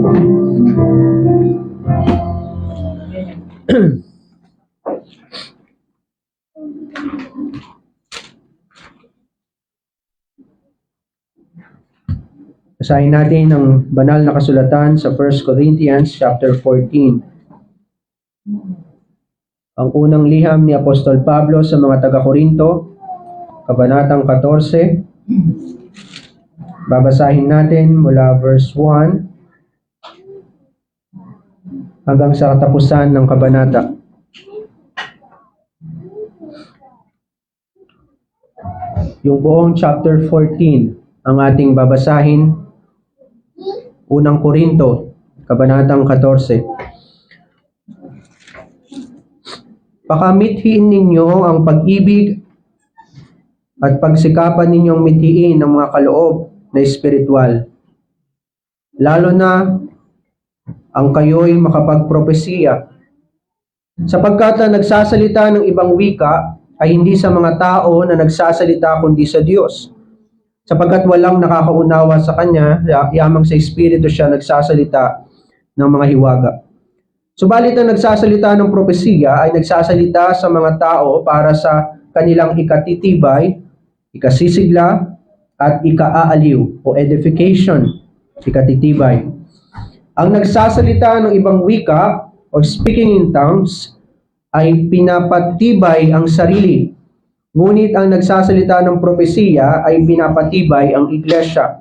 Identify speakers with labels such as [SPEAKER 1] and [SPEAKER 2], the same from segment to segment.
[SPEAKER 1] Basahin natin ang banal na kasulatan sa 1 Corinthians chapter 14. Ang unang liham ni Apostol Pablo sa mga taga-Korinto, kabanatang 14. Babasahin natin mula verse 1 hanggang sa katapusan ng kabanata. Yung buong chapter 14 ang ating babasahin. Unang Korinto, kabanatang 14. Pakamithiin ninyo ang pag-ibig at pagsikapan ninyong mithiin ang mga kaloob na espiritual. Lalo na ang kayo'y makapagpropesiya. Sapagkat ang nagsasalita ng ibang wika ay hindi sa mga tao na nagsasalita kundi sa Diyos. Sapagkat walang nakakaunawa sa Kanya, yamang sa Espiritu siya nagsasalita ng mga hiwaga. Subalit ang nagsasalita ng propesiya ay nagsasalita sa mga tao para sa kanilang ikatitibay, ikasisigla, at ikaaaliw o edification, ikatitibay. Ang nagsasalita ng ibang wika o speaking in tongues ay pinapatibay ang sarili. Ngunit ang nagsasalita ng propesiya ay pinapatibay ang iglesia.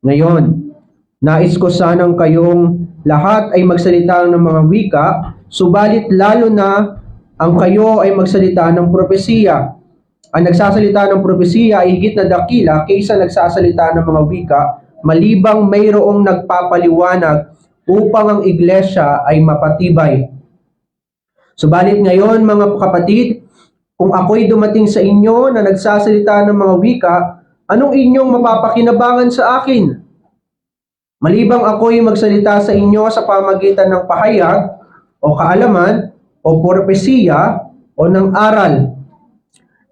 [SPEAKER 1] Ngayon, nais ko sanang kayong lahat ay magsalita ng mga wika, subalit lalo na ang kayo ay magsalita ng propesiya. Ang nagsasalita ng propesiya ay higit na dakila kaysa nagsasalita ng mga wika, malibang mayroong nagpapaliwanag upang ang iglesia ay mapatibay. Subalit ngayon, mga kapatid, kung ako'y dumating sa inyo na nagsasalita ng mga wika, anong inyong mapapakinabangan sa akin? Malibang ako'y magsalita sa inyo sa pamagitan ng pahayag, o kaalaman, o propesiya, o ng aral.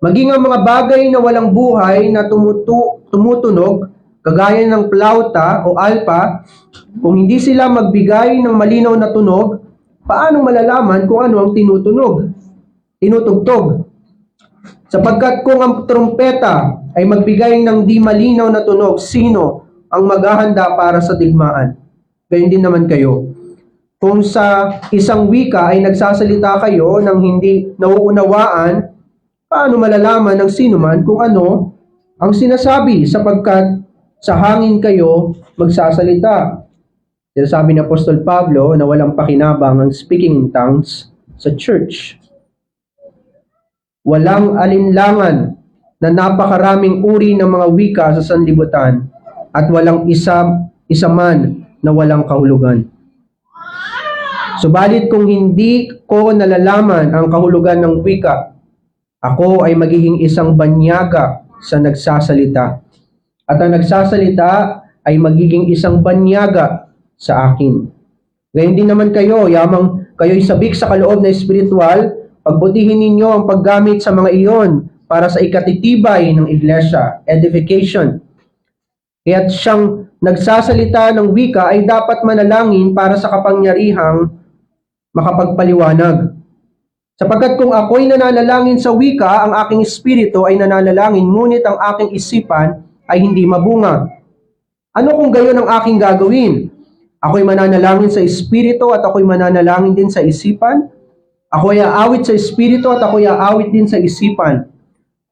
[SPEAKER 1] Maging ang mga bagay na walang buhay na tumutunog, kagaya ng plauta o alpa, kung hindi sila magbigay ng malinaw na tunog, paano malalaman kung ano ang tinutugtog? Sapagkat kung ang trumpeta ay magbigay ng di malinaw na tunog, sino ang maghahanda para sa digmaan? Gayon din naman kayo. Kung sa isang wika ay nagsasalita kayo ng hindi nauunawaan, paano malalaman ng sino man kung ano ang sinasabi, sapagkat sa hangin kayo magsasalita? Sinasabi ni Apostol Pablo na walang pakinabang ang speaking in tongues sa church. Walang alinlangan na napakaraming uri ng mga wika sa sanlibutan at walang isa man na walang kahulugan. Subalit kung hindi ko nalalaman ang kahulugan ng wika, ako ay magiging isang banyaga sa nagsasalita. At ang nagsasalita ay magiging isang banyaga sa akin. Ngayon din naman kayo, yamang kayo'y sabik sa kaloob na espiritual, pagbutihin ninyo ang paggamit sa mga iyon para sa ikatitibay ng iglesia, edification. Kaya't siyang nagsasalita ng wika ay dapat manalangin para sa kapangyarihang makapagpaliwanag. Sapagkat kung ako'y nananalangin sa wika, ang aking espiritu ay nananalangin, ngunit ang aking isipan ay hindi mabunga. Ano kung gayon ang aking gagawin? Ako'y mananalangin sa espiritu at ako'y mananalangin din sa isipan? Ako'y aawit sa espiritu at ako'y aawit din sa isipan.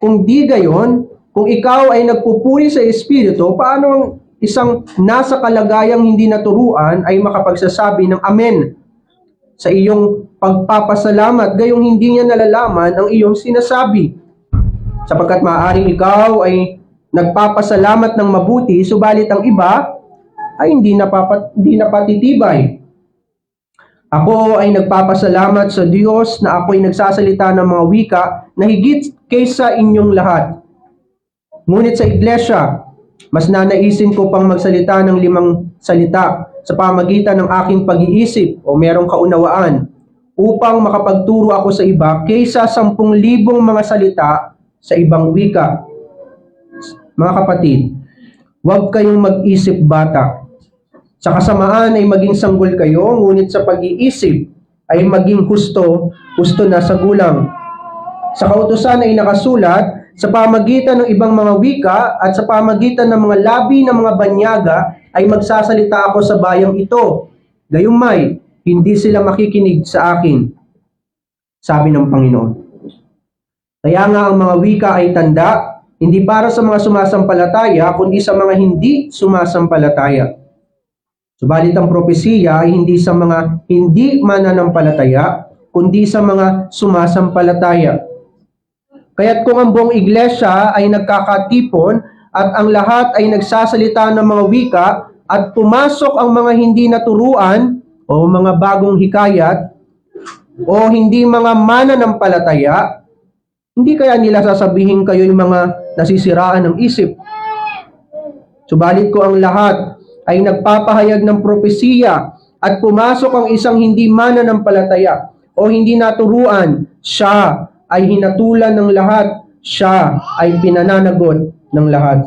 [SPEAKER 1] Kung di gayon, kung ikaw ay nagpupuri sa espiritu, paano ang isang nasa kalagayang hindi naturuan ay makapagsasabi ng amen sa iyong pagpapasalamat, gayong hindi niya nalalaman ang iyong sinasabi? Sapagkat maaaring ikaw ay nagpapasalamat ng mabuti, subalit ang iba ay hindi napatitibay. Ako ay nagpapasalamat sa Diyos na ako'y nagsasalita ng mga wika na higit kaysa inyong lahat. Ngunit sa iglesia, mas nanaisin ko pang magsalita ng 5 salita sa pamagitan ng aking pag-iisip o merong kaunawaan upang makapagturo ako sa iba kaysa 10,000 mga salita sa ibang wika. Mga kapatid, huwag kayong mag-isip bata. Sa kasamaan ay maging sanggol kayo, ngunit sa pag-iisip ay maging husto na sa gulang. Sa kautusan ay nakasulat, sa pamagitan ng ibang mga wika at sa pamagitan ng mga labi ng mga banyaga ay magsasalita ako sa bayang ito. Gayunmay, hindi sila makikinig sa akin, sabi ng Panginoon. Kaya nga ang mga wika ay tanda, hindi para sa mga sumasampalataya, kundi sa mga hindi sumasampalataya. Subalit ang propesiya ay hindi sa mga hindi mananampalataya, kundi sa mga sumasampalataya. Kaya't kung ang buong iglesia ay nagkakatipon at ang lahat ay nagsasalita ng mga wika at pumasok ang mga hindi naturuan o mga bagong hikayat o hindi mga mananampalataya, hindi kaya nila sasabihin kayo yung mga nasisiraan ng isip? Subalit kung ang lahat ay nagpapahayag ng propesiya at pumasok ang isang hindi mananampalataya o hindi naturuan, siya ay hinatulan ng lahat, siya ay pinananagot ng lahat.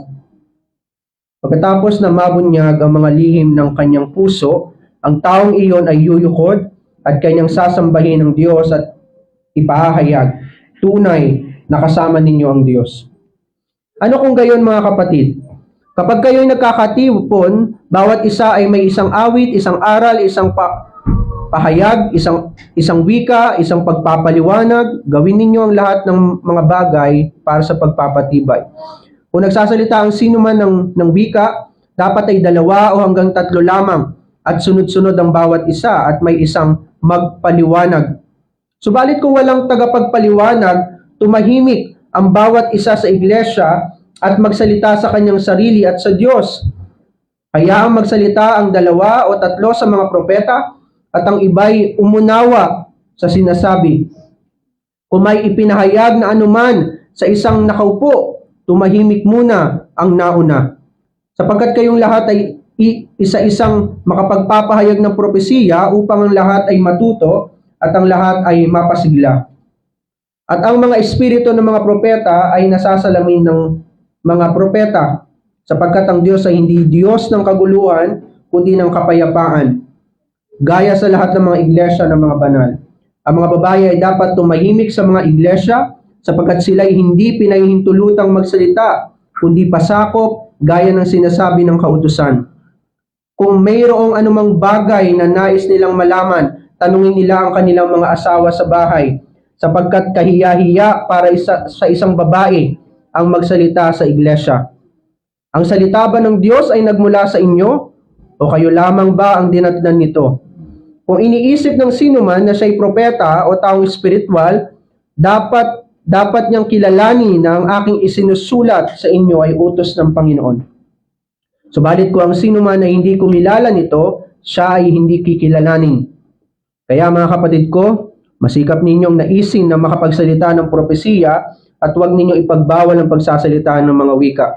[SPEAKER 1] Pagkatapos na mabunyag ang mga lihim ng kanyang puso, ang taong iyon ay yuyukod at kanyang sasambahin ng Diyos at ipahahayag, tunay na kasama ninyo ang Diyos. Ano kung gayon mga kapatid? Kapag kayo'y nagkakatipon, bawat isa ay may isang awit, isang aral, isang pahayag, isang wika, isang pagpapaliwanag, gawin ninyo ang lahat ng mga bagay para sa pagpapatibay. Kung nagsasalita ang sino man ng wika, dapat ay 2 o hanggang 3 lamang at sunod-sunod ang bawat isa at may isang magpaliwanag. Subalit kung walang tagapagpaliwanag, tumahimik ang bawat isa sa iglesia at magsalita sa kanyang sarili at sa Diyos. Kaya ang magsalita ang 2 o 3 sa mga propeta at ang iba'y umunawa sa sinasabi. Kung may ipinahayag na anuman sa isang nakaupo, tumahimik muna ang nauna. Sapagkat kayong lahat ay isa-isang makapagpapahayag ng propesiya upang ang lahat ay matuto at ang lahat ay mapasigla. At ang mga espiritu ng mga propeta ay nasasalamin ng mga propeta, sapagkat ang Diyos ay hindi Diyos ng kaguluhan, kundi ng kapayapaan. Gaya sa lahat ng mga iglesia ng mga banal. Ang mga babae ay dapat tumahimik sa mga iglesia, sapagkat sila ay hindi pinahihintulutang magsalita, kundi pasakop gaya ng sinasabi ng kautusan. Kung mayroong anumang bagay na nais nilang malaman, tanungin nila ang kanilang mga asawa sa bahay, sapagkat kahiya-hiya para sa isang babae ang magsalita sa iglesia. Ang salita ba ng Diyos ay nagmula sa inyo? O kayo lamang ba ang dinatnan nito? Kung iniisip ng sino man na siya'y propeta o taong espiritual, dapat niyang kilalanin na ang aking isinusulat sa inyo ay utos ng Panginoon. Subalit kung ang sino man ay hindi kumilala nito, siya ay hindi kikilalanin. Kaya mga kapatid ko, masikap ninyong naisin na makapagsalita ng propesiya at huwag ninyong ipagbawal ang pagsasalita ng mga wika.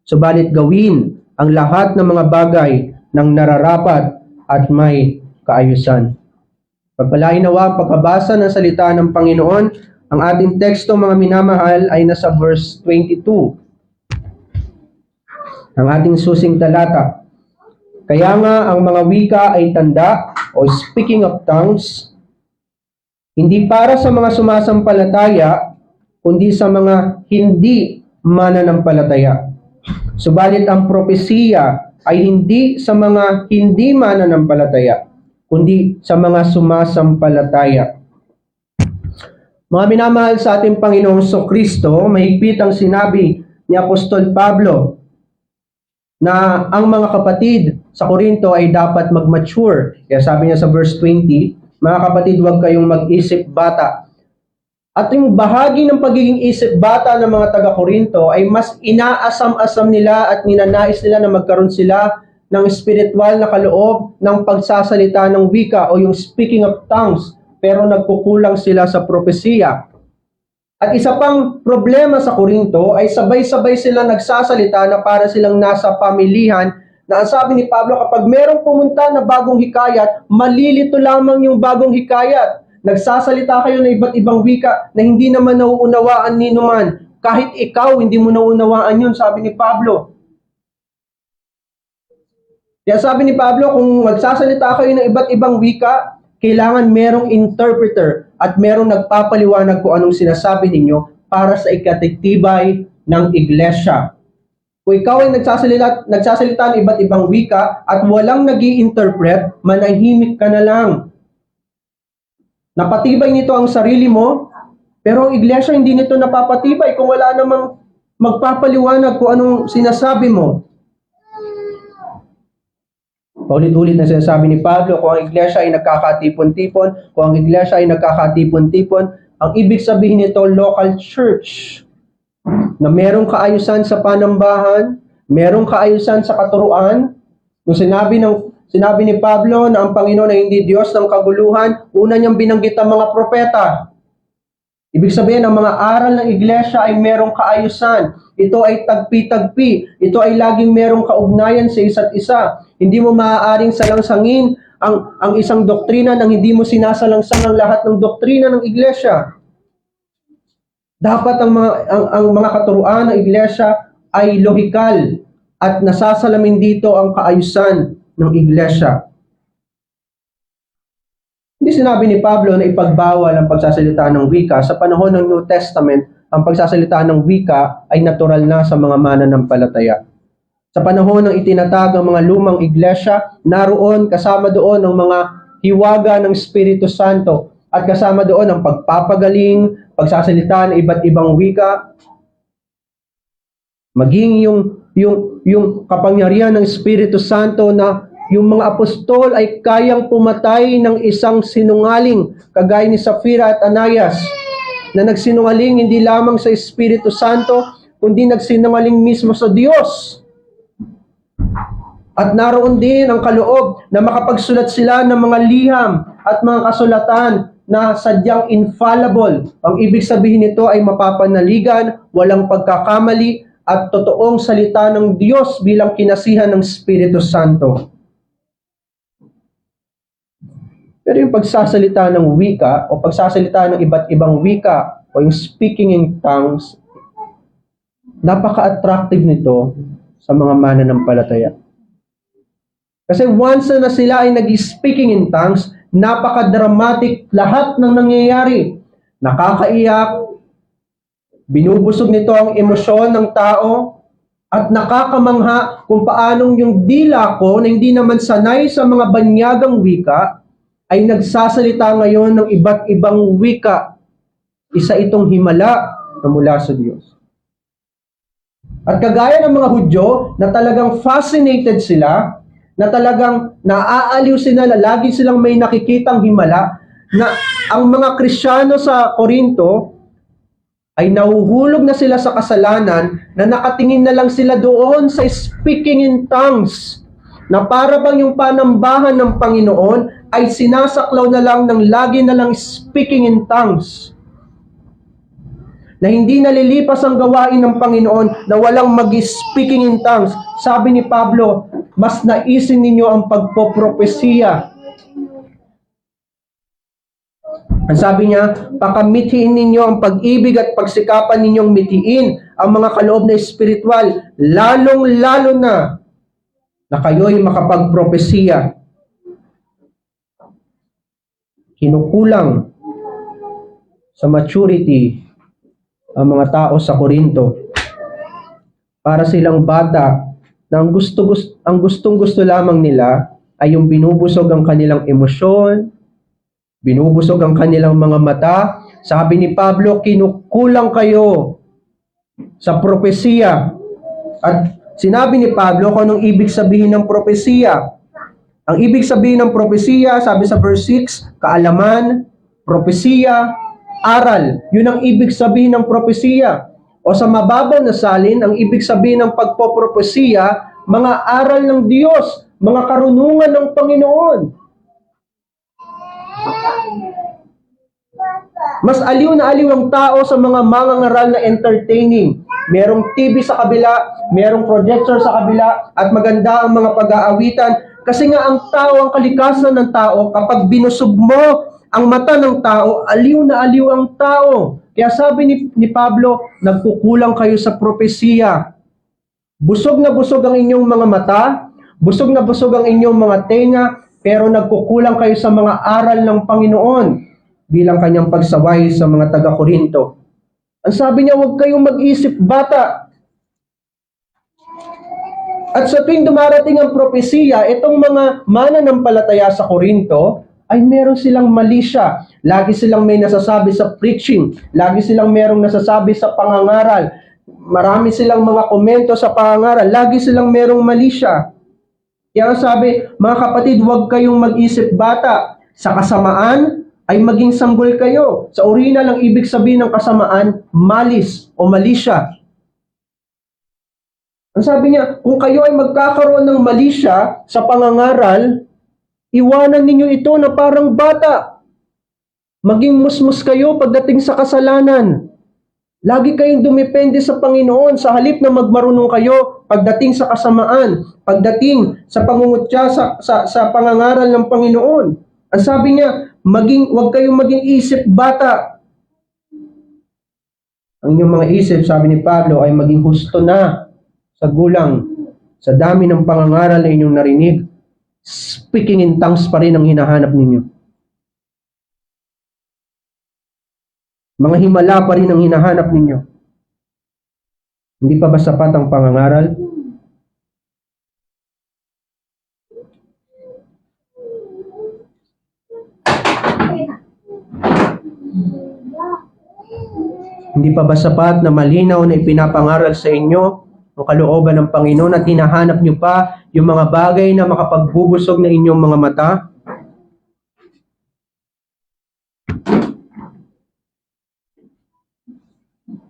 [SPEAKER 1] Subalit gawin ang lahat ng mga bagay ng nararapat at may kaayusan. Pagpalain nawa ang pagkabasa ng salita ng Panginoon. Ang ating teksto mga minamahal ay nasa verse 22. Ang ating susing talata. Kaya nga ang mga wika ay tanda o speaking of tongues, hindi para sa mga sumasampalataya, kundi sa mga hindi mananampalataya. Subalit ang propesiya ay hindi sa mga hindi mananampalataya, kundi sa mga sumasampalataya. Mga minamahal sa ating Panginoong Kristo, mahigpit ang sinabi ni Apostol Pablo na ang mga kapatid sa Korinto ay dapat mag-mature. Kaya sabi niya sa verse 20, mga kapatid, huwag kayong mag-isip bata. At yung bahagi ng pagiging isip bata ng mga taga-Korinto ay mas inaasam-asam nila at ninanais nila na magkaroon sila ng spiritual na kaloob ng pagsasalita ng wika o yung speaking of tongues, pero nagkukulang sila sa propesiya. At isa pang problema sa Korinto ay sabay-sabay sila nagsasalita na para silang nasa pamilihan, na ang sabi ni Pablo, kapag merong pumunta na bagong hikayat, malilito lamang yung bagong hikayat. Nagsasalita kayo ng iba't ibang wika na hindi naman nauunawaan ni numan. Kahit ikaw, hindi mo nauunawaan yun, sabi ni Pablo. Kaya sabi ni Pablo, kung magsasalita kayo ng iba't ibang wika, kailangan merong interpreter at merong nagpapaliwanag kung anong sinasabi ninyo para sa ikatitibay ng iglesia. Kung ikaw ay nagsasalita ng iba't ibang wika at walang nag-i-interpret, manahimik ka na lang. Napatibay nito ang sarili mo, pero ang iglesia hindi nito napapatibay kung wala namang magpapaliwanag kung anong sinasabi mo. Paulit-ulit na sinasabi ni Pablo, kung ang iglesia ay nagkakatipon-tipon, ang ibig sabihin nito, local church, na merong kaayusan sa panambahan, merong kaayusan sa katuruan. Kung sinabi ni Pablo na ang Panginoon ay hindi Diyos ng kaguluhan, una niyang binanggit ang mga propeta. Ibig sabihin, ang mga aral ng iglesia ay merong kaayusan. Ito ay tagpi-tagpi. Ito ay laging merong kaugnayan sa isa't isa. Hindi mo maaaring salangsangin ang isang doktrina nang hindi mo sinasalangsang ang lahat ng doktrina ng iglesia. Dapat ang mga katuruan ng iglesia ay lohikal at nasasalamin dito ang kaayusan ng iglesia. Hindi sinabi ni Pablo na ipagbawal ang pagsasalita ng wika. Sa panahon ng New Testament, ang pagsasalita ng wika ay natural na sa mga mananampalataya. Sa panahon ng itinatag ng mga lumang iglesia, naroon kasama doon ang mga hiwaga ng Espiritu Santo at kasama doon ang pagpapagaling, pagsasalita ng iba't ibang wika, maging yung kapangyarihan ng Espiritu Santo na yung mga apostol ay kayang pumatay ng isang sinungaling, kagaya ni Safira at Ananias, na nagsinungaling hindi lamang sa Espiritu Santo, kundi nagsinungaling mismo sa Diyos. At naroon din ang kaloob na makapagsulat sila ng mga liham at mga kasulatan na sadyang infallible. Ang ibig sabihin nito ay mapapanaligan, walang pagkakamali, at totoong salita ng Diyos bilang kinasihan ng Espiritu Santo. Pero yung pagsasalita ng wika o pagsasalita ng iba't ibang wika o yung speaking in tongues, napaka-attractive nito sa mga mananampalataya. Kasi once na sila ay nag-speaking in tongues, napaka-dramatic lahat ng nangyayari. Nakakaiyak, binubusog nito ang emosyon ng tao, at nakakamangha kung paanong yung dila ko na hindi naman sanay sa mga banyagang wika, ay nagsasalita ngayon ng iba't ibang wika. Isa itong himala na mula sa Diyos. At kagaya ng mga Hudyo na talagang fascinated sila, na talagang naaaliw sila, lagi silang may nakikitang himala, na ang mga Kristiyano sa Korinto ay nahuhulog na sila sa kasalanan na nakatingin na lang sila doon sa speaking in tongues, na para bang yung panambahan ng Panginoon ay sinasaklaw na lang ng lagi na lang speaking in tongues. Na hindi nalilipas ang gawain ng Panginoon na walang mag-speaking in tongues. Sabi ni Pablo, mas naisin ninyo ang pagpopropesiya. Ang sabi niya, pakamithiin ninyo ang pag-ibig at pagsikapan ninyong mithiin ang mga kaloob na espiritual, lalong-lalo na kayo'y makapagpropesiya. Kinukulang sa maturity ang mga tao sa Korinto. Para silang bata na ang gustong-gusto lamang nila ay yung binubusog ang kanilang emosyon, binubusog ang kanilang mga mata. Sabi ni Pablo, kinukulang kayo sa propesiya. At sinabi ni Pablo kung anong ibig sabihin ng propesiya. Ang ibig sabihin ng propesiya, sabi sa verse 6, kaalaman, propesiya, aral. Yun ang ibig sabihin ng propesiya. O sa mababaw na salin, ang ibig sabihin ng pagpopropesiya, mga aral ng Diyos, mga karunungan ng Panginoon. Mas aliw na aliw ang tao sa mga mangangaral na entertaining. Merong TV sa kabila, merong projector sa kabila, at maganda ang mga pag-aawitan. Kasi nga ang tao, ang kalikasan ng tao, kapag binusog mo ang mata ng tao, aliw na aliw ang tao. Kaya sabi ni Pablo, nagkukulang kayo sa propesiya. Busog na busog ang inyong mga mata, Busog na busog ang inyong mga tenga, pero nagkukulang kayo sa mga aral ng Panginoon bilang kanyang pagsaway sa mga taga-Korinto. Ang sabi niya, huwag kayong mag-isip bata. At sa tuwing dumarating ang propesiya, itong mga mananampalataya sa Korinto, ay meron silang mali siya. Lagi silang may nasasabi sa preaching. Lagi silang merong nasasabi sa pangangaral. Marami silang mga komento sa pangangaral. Lagi silang merong mali siya. Kaya sabi, mga kapatid, huwag kayong mag-isip bata. Sa kasamaan, ay maging sanggol kayo. Sa orihinal ang ibig sabihin ng kasamaan, malis o mali siya. Ang sabi niya, kung kayo ay magkakaroon ng mali siya sa pangangaral, iwanan ninyo ito na parang bata. Maging musmus kayo pagdating sa kasalanan. Lagi kayong dumepende sa Panginoon sa halip na magmarunong kayo pagdating sa kasamaan, pagdating sa pangungutya sa pangangaral ng Panginoon. Ang sabi niya, huwag kayong maging isip bata. Ang inyong mga isip, sabi ni Pablo, ay maging husto na sa gulang, sa dami ng pangangaral na inyong narinig. Speaking in tongues pa rin ang hinahanap ninyo. Mga himala pa rin ang hinahanap ninyo. Hindi pa ba sapat ang pangangaral? Hindi pa ba sapat na malinaw na ipinapangaral sa inyo ang kalooban ng Panginoon at hinahanap nyo pa yung mga bagay na makapagbubusog na inyong mga mata?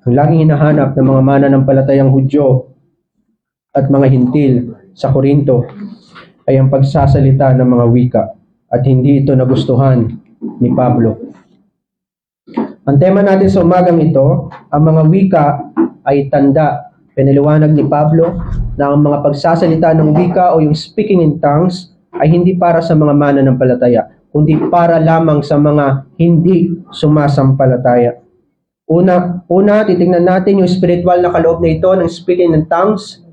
[SPEAKER 1] Ang laging hinahanap ng mga mananampalatayang Hudyo at mga Hintil sa Korinto ay ang pagsasalita ng mga wika at hindi ito nagustuhan ni Pablo. Ang tema natin sa umagang ito, ang mga wika ay tanda. Pinaliwanag ni Pablo na ang mga pagsasalita ng wika o yung speaking in tongues ay hindi para sa mga mananampalataya, kundi para lamang sa mga hindi sumasampalataya. Una, titingnan natin yung spiritual na kaloob na ito ng speaking in tongues.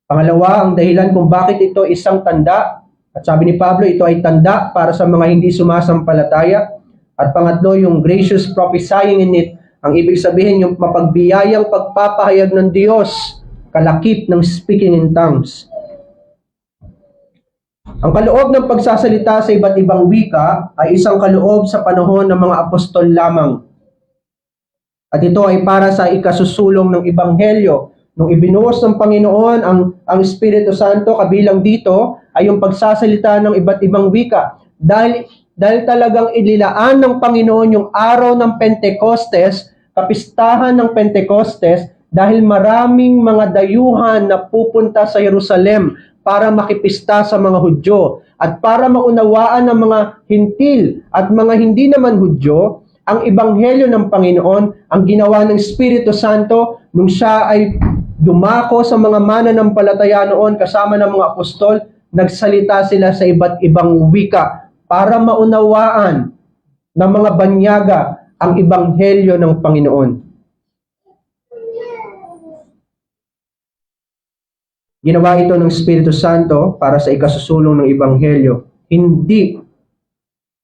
[SPEAKER 1] Pangalawa, ang dahilan kung bakit ito isang tanda. At sabi ni Pablo, ito ay tanda para sa mga hindi sumasampalataya. At pangatlo, yung gracious prophesying in it. Ang ibig sabihin, yung mapagbiyayang pagpapahayag ng Diyos, kalakip ng speaking in tongues. Ang kaloob ng pagsasalita sa iba't ibang wika ay isang kaloob sa panahon ng mga apostol lamang. At ito ay para sa ikasusulong ng Ebanghelyo. Nung ibinuhos ng Panginoon ang Espiritu Santo, kabilang dito ay yung pagsasalita ng iba't ibang wika. Dahil talagang inilaan ng Panginoon yung araw ng Pentecostes, kapistahan ng Pentecostes, dahil maraming mga dayuhan na pupunta sa Jerusalem para makipista sa mga Hudyo at para maunawaan ng mga Hintil at mga hindi naman Hudyo ang Ebanghelyo ng Panginoon. Ang ginawa ng Espiritu Santo nung siya ay dumako sa mga mananampalataya noon kasama ng mga apostol, nagsalita sila sa iba't ibang wika para maunawaan ng mga banyaga ang Ebanghelyo ng Panginoon. Ginawa ito ng Espiritu Santo para sa ikasusulong ng Ebanghelyo, hindi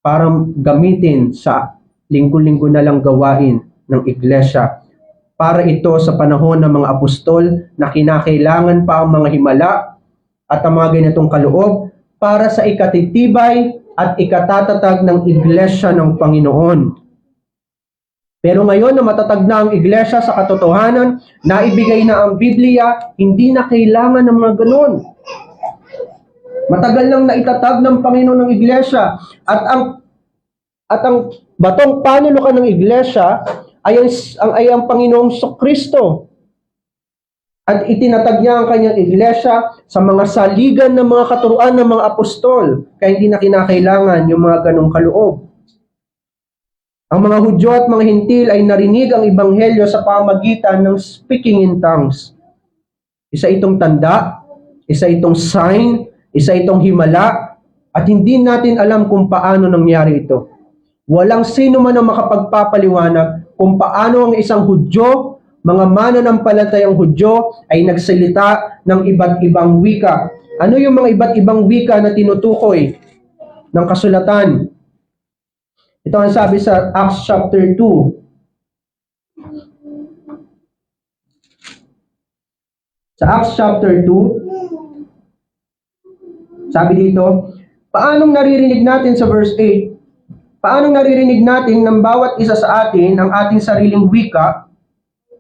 [SPEAKER 1] para gamitin sa linggo-linggo na lang gawain ng iglesia. Para ito sa panahon ng mga apostol na kinakailangan pa ang mga himala at ang mga ganitong kaloob para sa ikatitibay at ikatatag ng iglesia ng Panginoon. Pero ngayon na matatag na ang iglesia sa katotohanan, naibigay na ang Biblia, hindi na kailangan ng mga ganun. Matagal nang naitatag ng Panginoon ng iglesia at ang batong panulukan ng iglesia ay ang Panginoong Kristo. At itinatag niya ang kanyang iglesia sa mga saligan ng mga katuruan ng mga apostol, kaya hindi na kinakailangan yung mga ganong kaloob. Ang mga Hudyo at mga Hintil ay narinig ang Ebanghelyo sa pamagitan ng speaking in tongues. Isa itong tanda, isa itong sign, isa itong himala, at hindi natin alam kung paano nangyari ito. Walang sino man ang makapagpapaliwanag kung paano ang isang Hudyo, mga mananampalatayang Hudyo, ay nagsalita ng iba't ibang wika. Ano yung mga iba't ibang wika na tinutukoy ng kasulatan? Ito ang sabi sa Acts chapter 2. Sa Acts chapter 2, sabi dito, paanong naririnig natin sa verse 8? Paanong naririnig natin ng bawat isa sa atin ang ating sariling wika,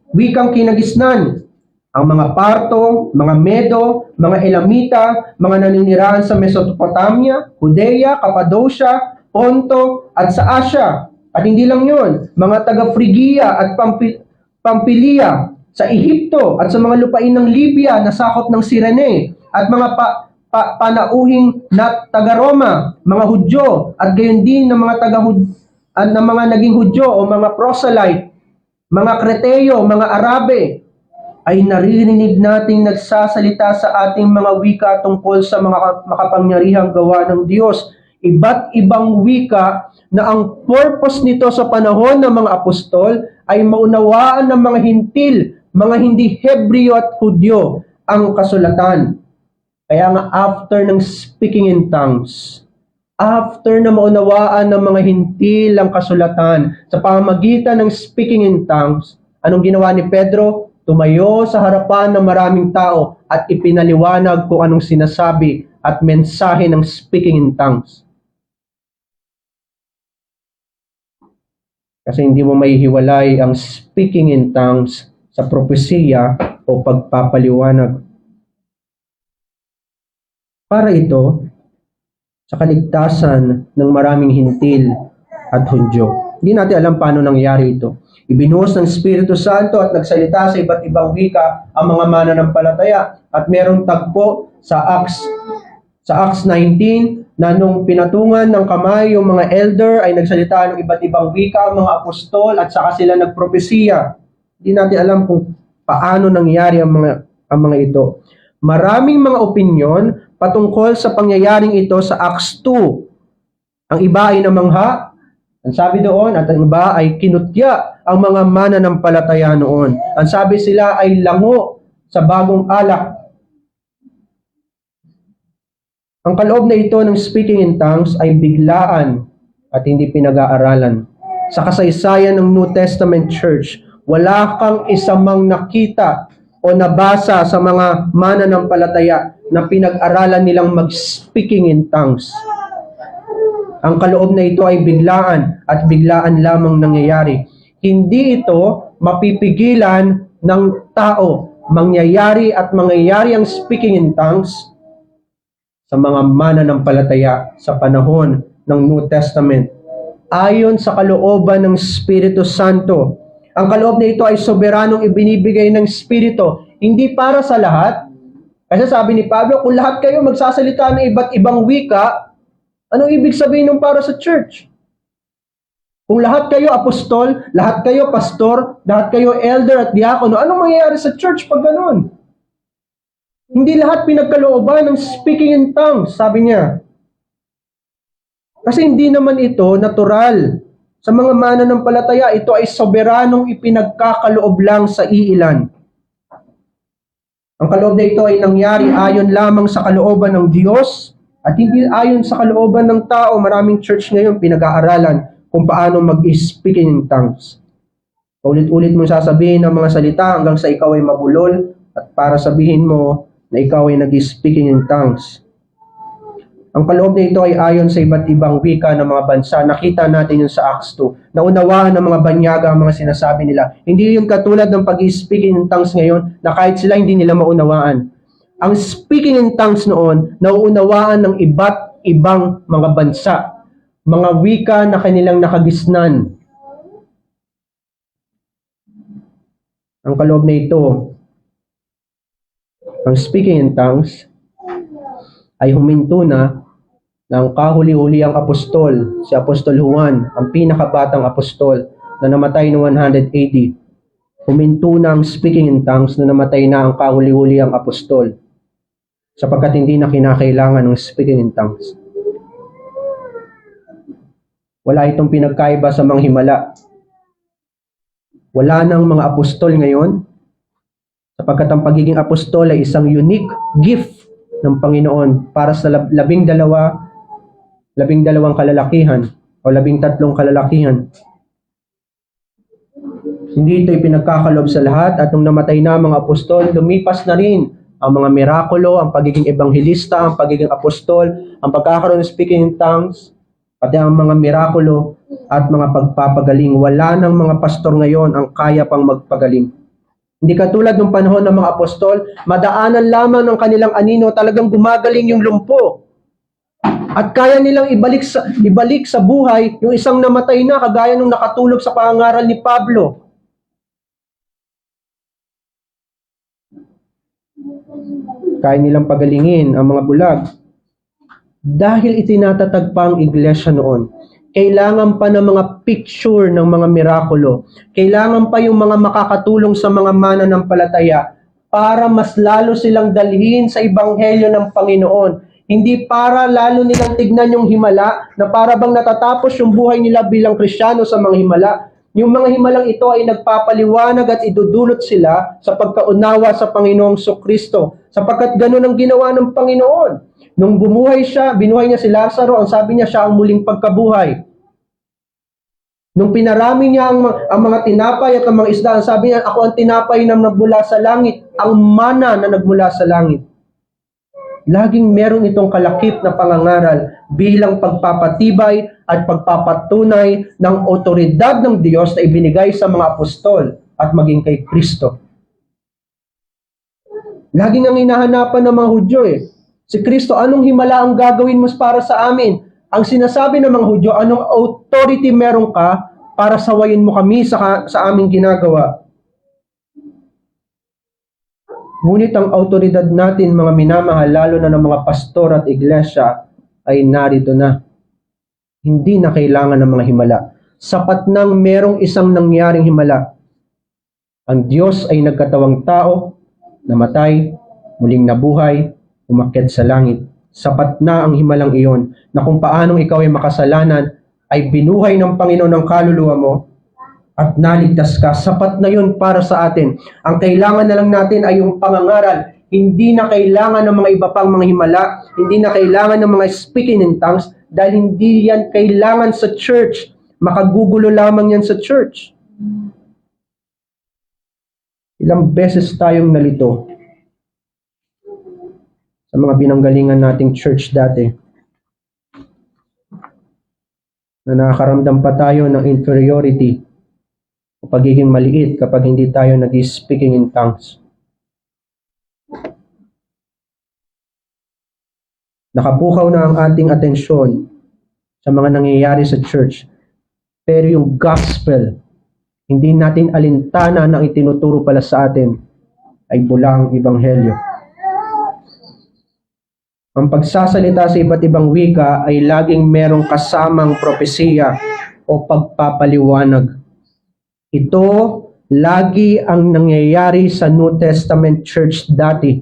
[SPEAKER 1] wikang kinagisnan? Ang mga Parto, mga Medo, mga Elamita, mga naninirahan sa Mesopotamia, Judea, Cappadocia, Ponto, at sa Asia. At hindi lang yun, mga taga-Phrygia at Pamphylia, sa Ehipto, at sa mga lupain ng Libya na sakop ng Cyrene, at mga panauhing na taga-Roma, mga Hudyo, at gayon din ng mga ng mga naging Hudyo o mga proselyte, mga Kreteo, mga Arabe, ay naririnig nating nagsasalita sa ating mga wika tungkol sa mga makapangyarihang gawa ng Diyos. Iba't ibang wika na ang purpose nito sa panahon ng mga apostol ay maunawaan ng mga hintil, mga hindi Hebreo at Hudyo ang kasulatan. Kaya nga after ng speaking in tongues, after na maunawaan ng mga hintil ang kasulatan sa pamamagitan ng speaking in tongues, anong ginawa ni Pedro? Tumayo sa harapan ng maraming tao at ipinaliwanag kung anong sinasabi at mensahe ng speaking in tongues. Kasi hindi mo maihiwalay ang speaking in tongues sa propesiya o pagpapaliwanag. Para ito sa kaligtasan ng maraming hintil at Hudyo. Hindi natin alam paano nangyari ito. Ibinuhos ng Espiritu Santo at nagsalita sa iba't ibang wika ang mga mananampalataya. At merong tagpo sa Acts 19 na nung pinatungan ng kamay yung mga elder ay nagsalita ng iba't ibang wika ang mga apostol at saka sila nagpropesiya. Hindi natin alam kung paano nangyari ang mga ito. Maraming mga opinyon patungkol sa pangyayaring ito sa Acts 2. Ang iba ay namangha, ang sabi doon, at ang iba ay kinutya ang mga mananampalataya noon. Ang sabi sila ay lango sa bagong alak. Ang kaloob na ito ng speaking in tongues ay biglaan at hindi pinag-aaralan. Sa kasaysayan ng New Testament Church, wala kang isamang nakita o nabasa sa mga mananampalataya na pinag-aralan nilang mag-speaking in tongues. Ang kaloob na ito ay biglaan at biglaan lamang nangyayari. Hindi ito mapipigilan ng tao. Mangyayari at mangyayari ang speaking in tongues sa mga mananampalataya sa panahon ng New Testament. Ayon sa kalooban ng Espiritu Santo. Ang kaloob na ito ay soberanong ibinibigay ng Espiritu. Hindi para sa lahat. Kasi sabi ni Pablo, kung lahat kayo magsasalita ng iba't ibang wika, anong ibig sabihin ng para sa church? Kung lahat kayo apostol, lahat kayo pastor, lahat kayo elder at diakono, anong mangyayari sa church pag gano'n? Hindi lahat pinagkalooban ng speaking in tongues, sabi niya. Kasi hindi naman ito natural. Sa mga mananampalataya, ito ay soberanong ipinagkakaloob lang sa iilan. Ang kaloob na ito ay nangyari ayon lamang sa kalooban ng Diyos, at hindi ayon sa kalooban ng tao. Maraming church ngayon pinag-aaralan kung paano mag-speaking in tongues. Ulit-ulit mo sasabihin ng mga salita hanggang sa ikaw ay mabulol at para sabihin mo na ikaw ay nag-speaking in tongues. Ang kaloob na ito ay ayon sa iba't ibang wika ng mga bansa. Nakita natin yun sa Acts 2. Naunawaan ng mga banyaga ang mga sinasabi nila. Hindi yung katulad ng pag-speaking in tongues ngayon na kahit sila hindi nila maunawaan. Ang speaking in tongues noon, nauunawaan ng iba't ibang mga bansa, mga wika na kanilang nakagisnan. Ang kaloob na ito, ang speaking in tongues, ay huminto na ng kahuli-huli ang apostol, si Apostol Juan, ang pinakabatang apostol na namatay noong 100 AD. Huminto na ang speaking in tongues na namatay na ang kahuli-huli ang apostol, sapagkat hindi na kinakailangan ng speaking in tongues. Wala itong pinagkaiba sa mga himala. Wala nang mga apostol ngayon, sapagkat ang pagiging apostol ay isang unique gift ng Panginoon para sa 12 kalalakihan o 13 kalalakihan. Hindi ito ipinagkakaloob sa lahat at nung namatay na ang mga apostol, lumipas na rin ang mga mirakulo, ang pagiging ebanghelista, ang pagiging apostol, ang pagkakaroon ng speaking in tongues, pati ang mga mirakulo at mga pagpapagaling. Wala ng mga pastor ngayon ang kaya pang magpagaling. Hindi katulad ng panahon ng mga apostol, madaanan lamang ng kanilang anino, talagang gumagaling yung lumpo. At kaya nilang ibalik sa buhay yung isang namatay na, kagaya nung nakatulog sa pangangaral ni Pablo. Kaya nilang pagalingin ang mga bulag. Dahil itinatatag pa ang iglesia noon, kailangan pa ng mga picture ng mga mirakulo. Kailangan pa yung mga makakatulong sa mga mananampalataya para mas lalo silang dalhin sa ebanghelyo ng Panginoon. Hindi para lalo nilang tignan yung himala na para bang natatapos yung buhay nila bilang Kristiyano sa mga himala. Yung mga himalang ito ay nagpapaliwanag at idudulot sila sa pagkaunawa sa Panginoong Kristo. Sapagkat ganun ang ginawa ng Panginoon. Nung binuhay niya si Lazaro, ang sabi niya siya ang muling pagkabuhay. Nung pinarami niya ang mga tinapay at ang mga isda, ang sabi niya, ako ang tinapay na nagmula sa langit, ang mana na nagmula sa langit. Laging meron itong kalakip na pangangaral bilang pagpapatibay at pagpapatunay ng otoridad ng Diyos na ibinigay sa mga apostol at maging kay Kristo. Laging ang hinahanapan ng mga Hudyo si Kristo, anong himala ang gagawin mo para sa amin? Ang sinasabi ng mga Hudyo, anong authority meron ka para sawayin mo kami sa aming ginagawa? Ngunit ang autoridad natin, mga minamahal, lalo na ng mga pastor at iglesia, ay narito na. Hindi na kailangan ng mga himala. Sapat nang merong isang nangyaring himala. Ang Diyos ay nagkatawang tao, namatay, muling nabuhay, umakyat sa langit. Sapat na ang himalang iyon na kung paanong ikaw ay makasalanan, ay binuhay ng Panginoon ng kaluluwa mo, at naligtas ka. Sapat na yun para sa atin. Ang kailangan na lang natin ay yung pangangaral. Hindi na kailangan ng mga iba pang mga himala. Hindi na kailangan ng mga speaking in tongues dahil hindi yan kailangan sa church. Makagugulo lamang yan sa church. Ilang beses tayong nalito sa mga pinanggalingan nating church dati na nakakaramdam pa tayo ng inferiority o pagiging maliit kapag hindi tayo nag-speaking in tongues. Nakapukaw na ang ating atensyon sa mga nangyayari sa church. Pero yung gospel, hindi natin alintana na itinuturo pala sa atin ay bulang ebanghelyo. Ang pagsasalita sa iba't ibang wika ay laging merong kasamang propesiya o pagpapaliwanag. Ito lagi ang nangyayari sa New Testament church dati.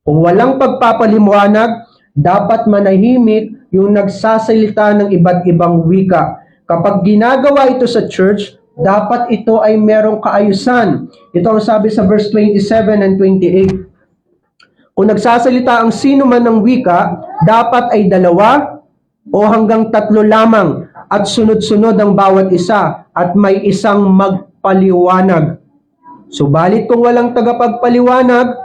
[SPEAKER 1] Kung walang pagpapaliwanag, dapat manahimik yung nagsasalita ng iba't ibang wika. Kapag ginagawa ito sa church, dapat ito ay merong kaayusan. Ito ang sabi sa verse 27 and 28. Kung nagsasalita ang sino man ng wika, dapat ay 2 o hanggang 3 lamang at sunod-sunod ang bawat isa at may isang magpaliwanag. Subalit kung walang tagapagpaliwanag,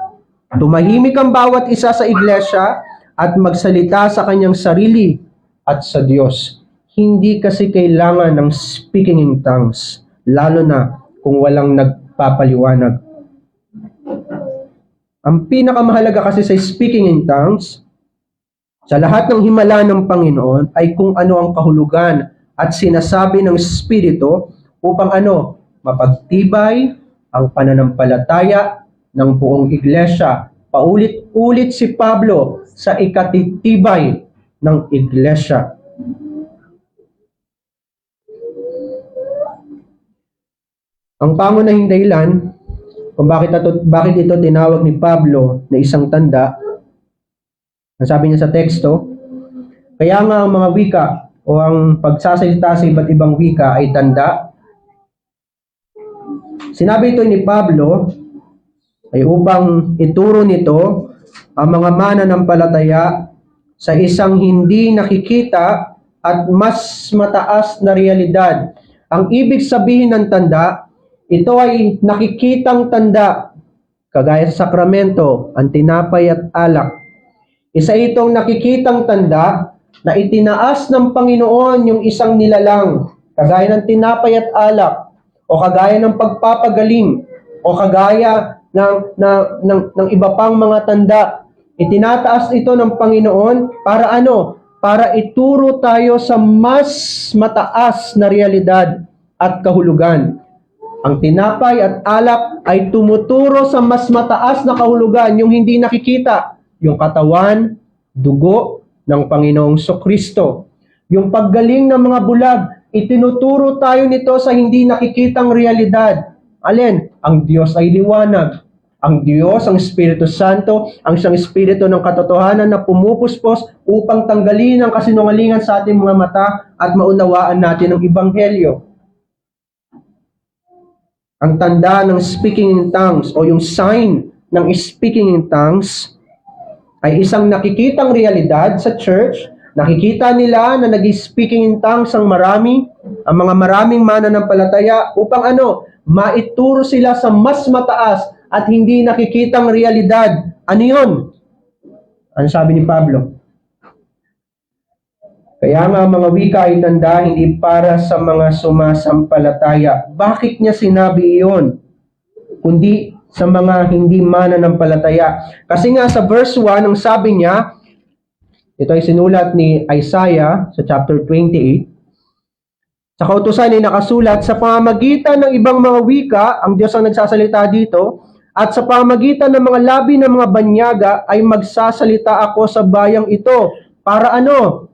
[SPEAKER 1] tumahimik ang bawat isa sa iglesia at magsalita sa kanyang sarili at sa Diyos. Hindi kasi kailangan ng speaking in tongues, lalo na kung walang nagpapaliwanag. Ang pinakamahalaga kasi sa speaking in tongues, sa lahat ng himala ng Panginoon, ay kung ano ang kahulugan at sinasabi ng Espiritu upang mapagtibay ang pananampalataya ng buong iglesia. Paulit-ulit si Pablo sa ikatitibay ng iglesia. Ang pangunahing dahilan kung bakit ito tinawag ni Pablo na isang tanda, ang sabi niya sa teksto, kaya nga ang mga wika o ang pagsasalita sa iba't ibang wika ay tanda. Sinabi ito ni Pablo ay upang ituro nito ang mga mananampalataya sa isang hindi nakikita at mas mataas na realidad. Ang ibig sabihin ng tanda, ito ay nakikitang tanda, kagaya sa sakramento, ang tinapay at alak. Isa itong nakikitang tanda na itinaas ng Panginoon yung isang nilalang, kagaya ng tinapay at alak, o kagaya ng pagpapagaling, o kagaya ng iba pang mga tanda. Itinataas ito ng Panginoon para ano? Para ituro tayo sa mas mataas na realidad at kahulugan. Ang tinapay at alak ay tumuturo sa mas mataas na kahulugan, yung hindi nakikita, yung katawan, dugo ng Panginoong Kristo. Yung paggaling ng mga bulag, itinuturo tayo nito sa hindi nakikitang realidad. Alin? Ang Diyos ay liwanag. Ang Diyos, ang Espiritu Santo, ang isang Espiritu ng katotohanan na pumupuspos upang tanggalin ang kasinungalingan sa ating mga mata at maunawaan natin ang Ebanghelyo. Ang tanda ng speaking in tongues o yung sign ng speaking in tongues ay isang nakikitang realidad sa church. Nakikita nila na nag-speaking in tongues ang mga maraming mananampalataya upang ano? Maituro sila sa mas mataas at hindi nakikitang realidad. Ano yun? Ano sabi ni Pablo? Kaya nga mga wika ay tanda hindi para sa mga sumasampalataya. Bakit niya sinabi iyon? Kundi sa mga hindi mananampalataya. Kasi nga sa verse 1, ang sabi niya, ito ay sinulat ni Isaiah sa chapter 28. Sa kautusan ay nakasulat, sa pamamagitan ng ibang mga wika, ang Diyos ang nagsasalita dito, at sa pamamagitan ng mga labi ng mga banyaga ay magsasalita ako sa bayang ito. Para ano?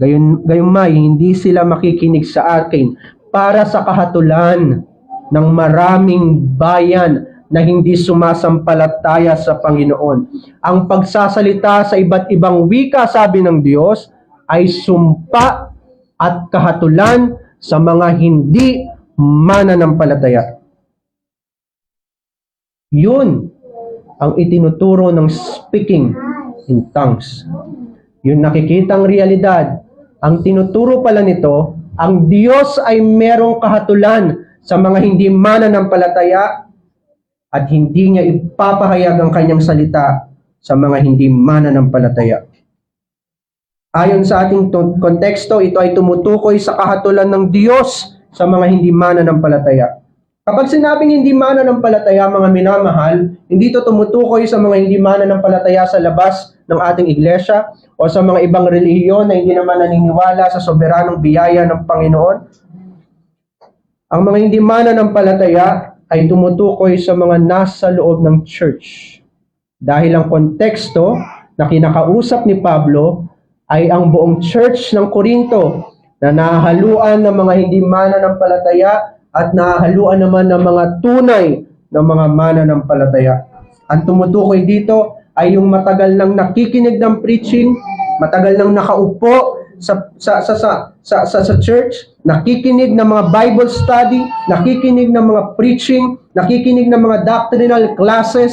[SPEAKER 1] Gayunmay, hindi sila makikinig sa akin para sa kahatulan ng maraming bayan na hindi sumasampalataya sa Panginoon. Ang pagsasalita sa iba't ibang wika, sabi ng Diyos, ay sumpa at kahatulan sa mga hindi mananampalataya. Yun ang itinuturo ng speaking in tongues. Yung nakikitang realidad. Ang tinuturo pala nito, ang Diyos ay merong kahatulan sa mga hindi mananampalataya at hindi niya ipapahayag ang kanyang salita sa mga hindi mananampalataya. Ayon sa ating konteksto, ito ay tumutukoy sa kahatulan ng Diyos sa mga hindi mananampalataya. Kapag sinabing hindi mananampalataya, mga minamahal, hindi ito tumutukoy sa mga hindi mananampalataya sa labas ng ating iglesia o sa mga ibang relihiyon na hindi naman naniniwala sa soberanong biyaya ng Panginoon. Ang mga hindi mananampalataya ay tumutukoy sa mga nasa loob ng church. Dahil ang konteksto na kinakausap ni Pablo ay ang buong church ng Korinto na nahahaluan ng mga hindi mananampalataya at nahahaluan naman ng mga tunay na mga mananampalataya. Ang tumutukoy dito ay yung matagal nang nakikinig ng preaching, matagal nang nakaupo sa church, nakikinig ng mga Bible study, nakikinig ng mga preaching, nakikinig ng mga doctrinal classes,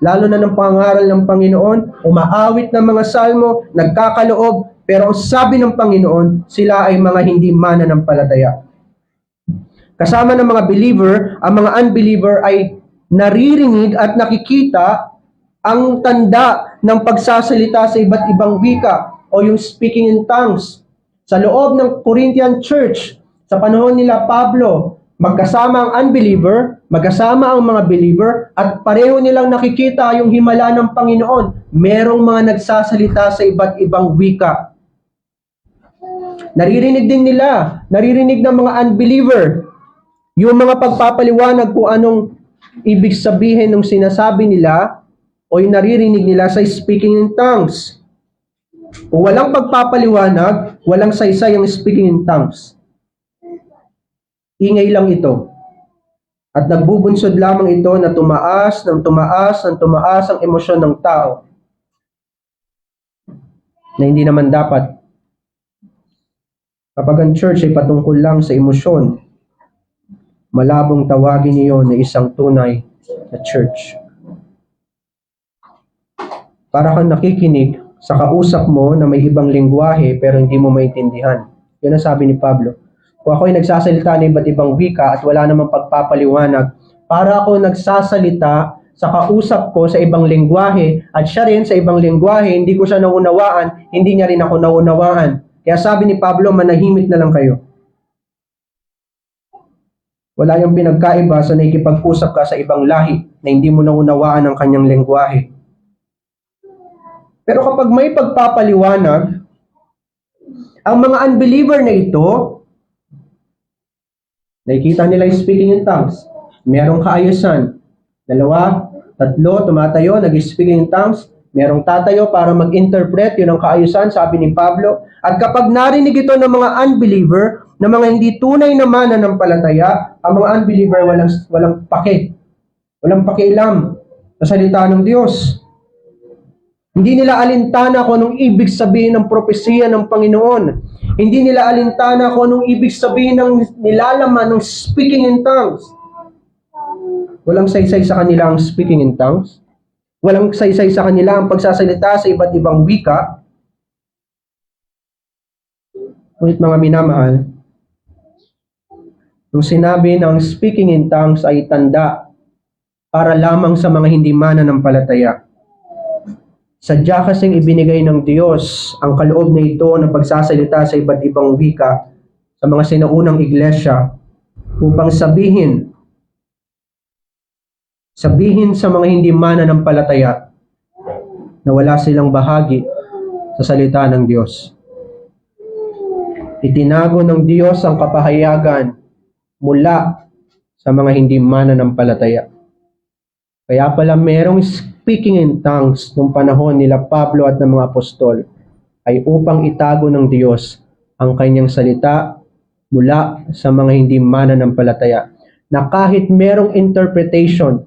[SPEAKER 1] lalo na ng pangaral ng Panginoon, umaawit ng mga salmo, nagkakaloob, pero ang sabi ng Panginoon, sila ay mga hindi mananampalataya. Kasama ng mga believer, ang mga unbeliever ay naririnig at nakikita ang tanda ng pagsasalita sa iba't ibang wika o yung speaking in tongues. Sa loob ng Corinthian church, sa panahon nila Pablo, magkasama ang unbeliever, magkasama ang mga believer, at pareho nilang nakikita yung himala ng Panginoon. Merong mga nagsasalita sa iba't ibang wika. Naririnig din nila, naririnig ng mga unbeliever, yung mga pagpapaliwanag kung anong ibig sabihin ng sinasabi nila o yung naririnig nila sa speaking in tongues. Kung walang pagpapaliwanag, walang saysay ang speaking in tongues. Ingay lang ito. At nagbubunsod lamang ito na tumaas ang emosyon ng tao na hindi naman dapat. Kapag ang church ay patungkol lang sa emosyon, malabong tawagin niyo na isang tunay na church. para kang nakikinig sa kausap mo na may ibang lengguwahe pero hindi mo maintindihan. Yan ang sabi ni Pablo. Kung ako'y nagsasalita ng iba't ibang wika at wala namang pagpapaliwanag, para ako nagsasalita sa kausap ko sa ibang lengguwahe at siya rin sa ibang lengguwahe, hindi ko siya naunawaan, hindi niya rin ako naunawaan. Kaya sabi ni Pablo, manahimik na lang kayo. Wala yung pinagkaiba sa nakikipag-usap ka sa ibang lahi na hindi mo naunawaan ang kanyang lengguwahe. Pero kapag may pagpapaliwanag, ang mga unbeliever na ito, nakikita nila yung speaking in tongues. Merong kaayusan. 2, 3, tumatayo, nag-speaking in tongues. Merong tatayo para mag-interpret, yun ang kaayusan, sabi ni Pablo. At kapag narinig ito ng mga unbeliever, na mga hindi tunay na mananampalataya, ang mga unbeliever walang pake. Walang pakialam sa salita ng Diyos. Hindi nila alintana kung anong ibig sabihin ng propesiya ng Panginoon. Hindi nila alintana kung anong ibig sabihin ng nilalaman ng speaking in tongues. Walang saysay sa kanila ang speaking in tongues. Walang saysay sa kanila ang pagsasalita sa iba't ibang wika. Ngunit mga minamahal, nung sinabi ng speaking in tongues ay tanda para lamang sa mga hindi mananampalataya. Sadya kasing ibinigay ng Diyos ang kaloob na ito na pagsasalita sa iba't ibang wika sa mga sinaunang iglesia upang sabihin sa mga hindi mananampalataya na wala silang bahagi sa salita ng Diyos. Itinago ng Diyos ang kapahayagan mula sa mga hindi mananampalataya. Kaya pala merong speaking in tongues nung panahon nila Pablo at ng mga apostol ay upang itago ng Diyos ang kanyang salita mula sa mga hindi mananampalataya. Na kahit merong interpretation,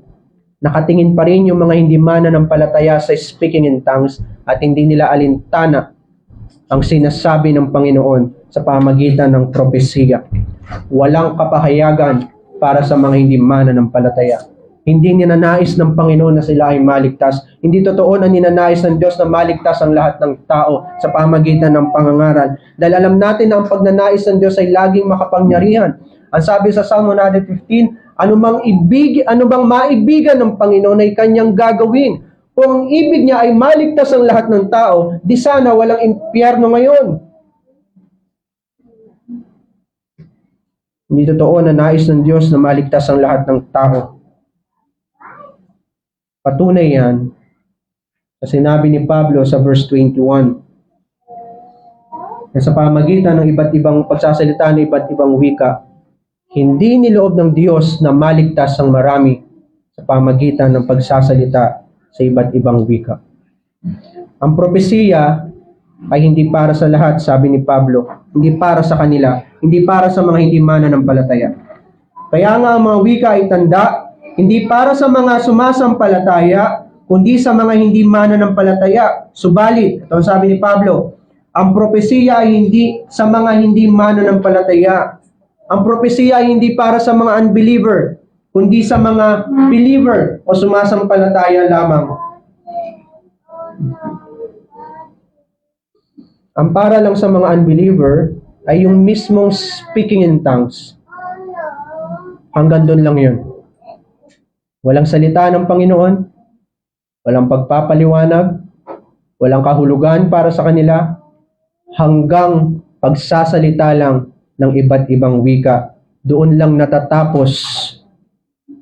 [SPEAKER 1] nakatingin pa rin yung mga hindi mananampalataya sa speaking in tongues at hindi nila alintana ang sinasabi ng Panginoon sa pamagitan ng propesiya. Walang kapahayagan para sa mga hindi mananampalataya. Hindi ninanais ng Panginoon na sila ay maligtas. Hindi totoo na ninanais ng Diyos na maligtas ang lahat ng tao sa pamagitan ng pangangaral. Dahil alam natin na ang pagnanais ng Diyos ay laging makapangyarihan. Ang sabi sa Psalm 115, ano bang maibigan ng Panginoon ay kanyang gagawin. Kung ang ibig niya ay maligtas ang lahat ng tao, di sana walang impyerno ngayon. Hindi totoo na nais ng Diyos na maligtas ang lahat ng tao. Patunay yan sa sinabi ni Pablo sa verse 21. Na sa pamagitan ng iba't ibang pagsasalita ng iba't ibang wika, hindi niloob ng Diyos na maligtas ang marami sa pamagitan ng pagsasalita sa iba't ibang wika. Ang propesiya ay hindi para sa lahat, sabi ni Pablo. Hindi para sa kanila. Hindi para sa mga hindi mananampalataya. Kaya nga ang mga wika ay tanda, hindi para sa mga sumasampalataya, kundi sa mga hindi mananampalataya. Subalit, ito ang sabi ni Pablo, ang propesiya ay hindi sa mga hindi mananampalataya. Ang propesiya ay hindi para sa mga unbeliever, kundi sa mga believer o sumasampalataya lamang. Ang para lang sa mga unbeliever ay yung mismong speaking in tongues. Hanggang doon lang yun. Walang salita ng Panginoon, walang pagpapaliwanag, walang kahulugan para sa kanila, hanggang pagsasalita lang ng iba't ibang wika. Doon lang natatapos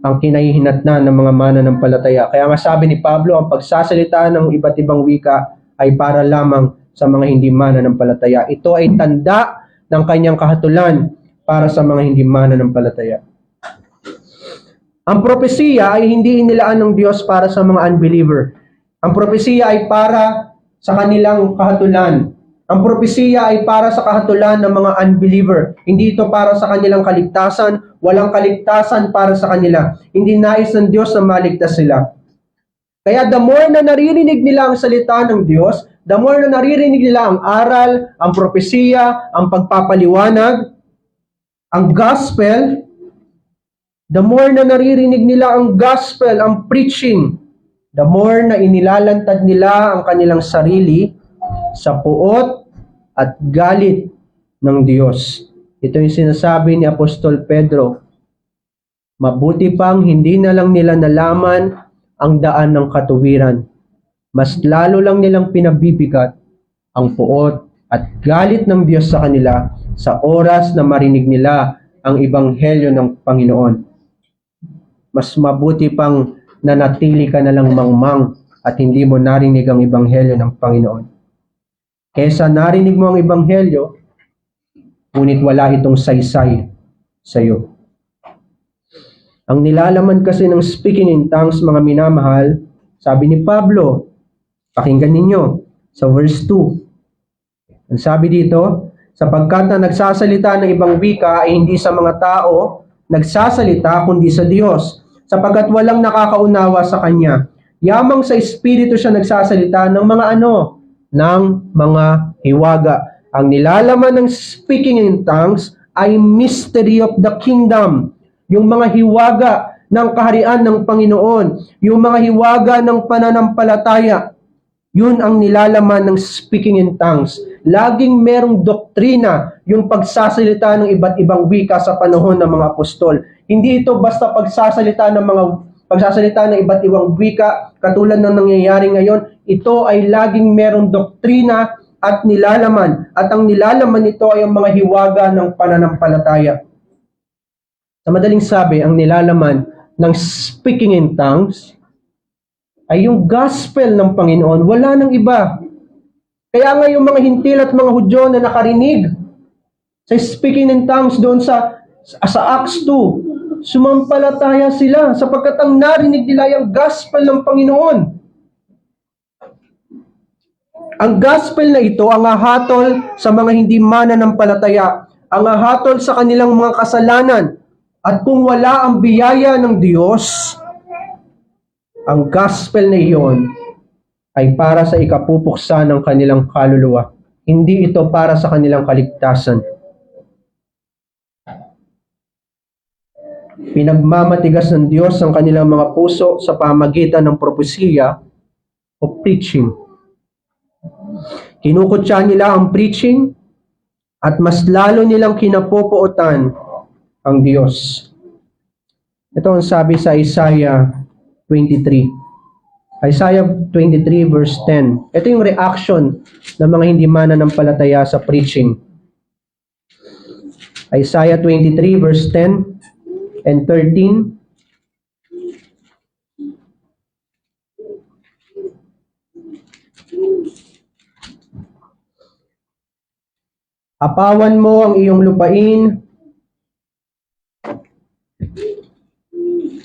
[SPEAKER 1] ang kinahihinatnan ng mga mananampalataya. Kaya nga sabi ni Pablo, ang pagsasalita ng iba't ibang wika ay para lamang sa mga hindi mananampalataya. Ito ay tanda ng kanyang kahatulan para sa mga hindi mananampalataya. Ang propesiya ay hindi inilaan ng Diyos para sa mga unbeliever. Ang propesiya ay para sa kanilang kahatulan. Ang propesiya ay para sa kahatulan ng mga unbeliever. Hindi ito para sa kanilang kaligtasan. Walang kaligtasan para sa kanila. Hindi nais ng Diyos na maligtas sila. Kaya the more na naririnig nila ang salita ng Diyos, the more na naririnig nila ang aral, ang propesiya, ang pagpapaliwanag, ang gospel, the more na naririnig nila ang gospel, ang preaching, the more na inilalantad nila ang kanilang sarili sa puot at galit ng Diyos. Ito yung sinasabi ni Apostol Pedro. Mabuti pang hindi na lang nila nalaman ang daan ng katuwiran. Mas lalo lang nilang pinabibigat ang puot at galit ng Diyos sa kanila sa oras na marinig nila ang ebanghelyo ng Panginoon. Mas mabuti pang nanatili ka na lang mangmang at hindi mo narinig ang ebanghelyo ng Panginoon. Kesa narinig mo ang ebanghelyo, ngunit wala itong saysay sa iyo. Ang nilalaman kasi ng speaking in tongues, mga minamahal, sabi ni Pablo, pakinggan ninyo sa verse 2. Ang sabi dito, sapagkat na nagsasalita ng ibang wika ay hindi sa mga tao nagsasalita kundi sa Diyos, sapagkat walang nakakaunawa sa Kanya. Yamang sa Espiritu siya nagsasalita ng mga ng mga hiwaga. Ang nilalaman ng speaking in tongues ay mystery of the kingdom. Yung mga hiwaga ng kaharian ng Panginoon. Yung mga hiwaga ng pananampalataya. Yun ang nilalaman ng speaking in tongues. Laging merong doktrina yung pagsasalita ng iba't ibang wika sa panahon ng mga apostol. Hindi ito basta pagsasalita ng iba't ibang wika katulad ng nangyayari ngayon. Ito ay laging merong doktrina at nilalaman. At ang nilalaman nito ay ang mga hiwaga ng pananampalataya. Sa madaling sabi, ang nilalaman ng speaking in tongues ay yung gospel ng Panginoon. Wala nang iba. Kaya nga yung mga hintil at mga Hudyo na nakarinig sa speaking in tongues doon sa Acts 2, sumampalataya sila sapagkat ang narinig nila yung gospel ng Panginoon. Ang gospel na ito ang hahatol sa mga hindi mananampalataya, ang hahatol sa kanilang mga kasalanan. At kung wala ang biyaya ng Diyos, ang gospel na iyon ay para sa ikapupuksa ng kanilang kaluluwa. Hindi ito para sa kanilang kaligtasan. Pinagmamatigas ng Diyos ang kanilang mga puso sa pamagitan ng propesiya o preaching. Kinukutya nila ang preaching at mas lalo nilang kinapupuotan ang Diyos. Ito ang sabi sa Isaiah 23. Isaiah 23 verse 10. Ito yung reaction ng mga hindi mananampalataya sa preaching. Isaiah 23 verse 10 and 13. Apawan mo ang iyong lupain.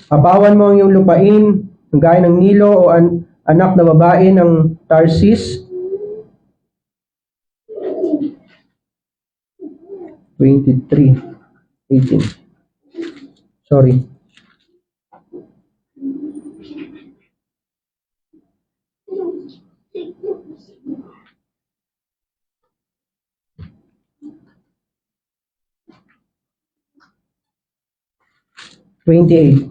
[SPEAKER 1] Apawan mo ang iyong lupain, gaya ng Nilo o anak na babae ng Tarsis. 23:18. Sorry. (28)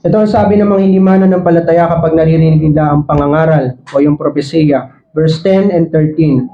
[SPEAKER 1] Ito ang sabi ng mga hindi mananampalataya kapag naririnig nila ang pangangaral o yung propesiya. Verse 10 and 13.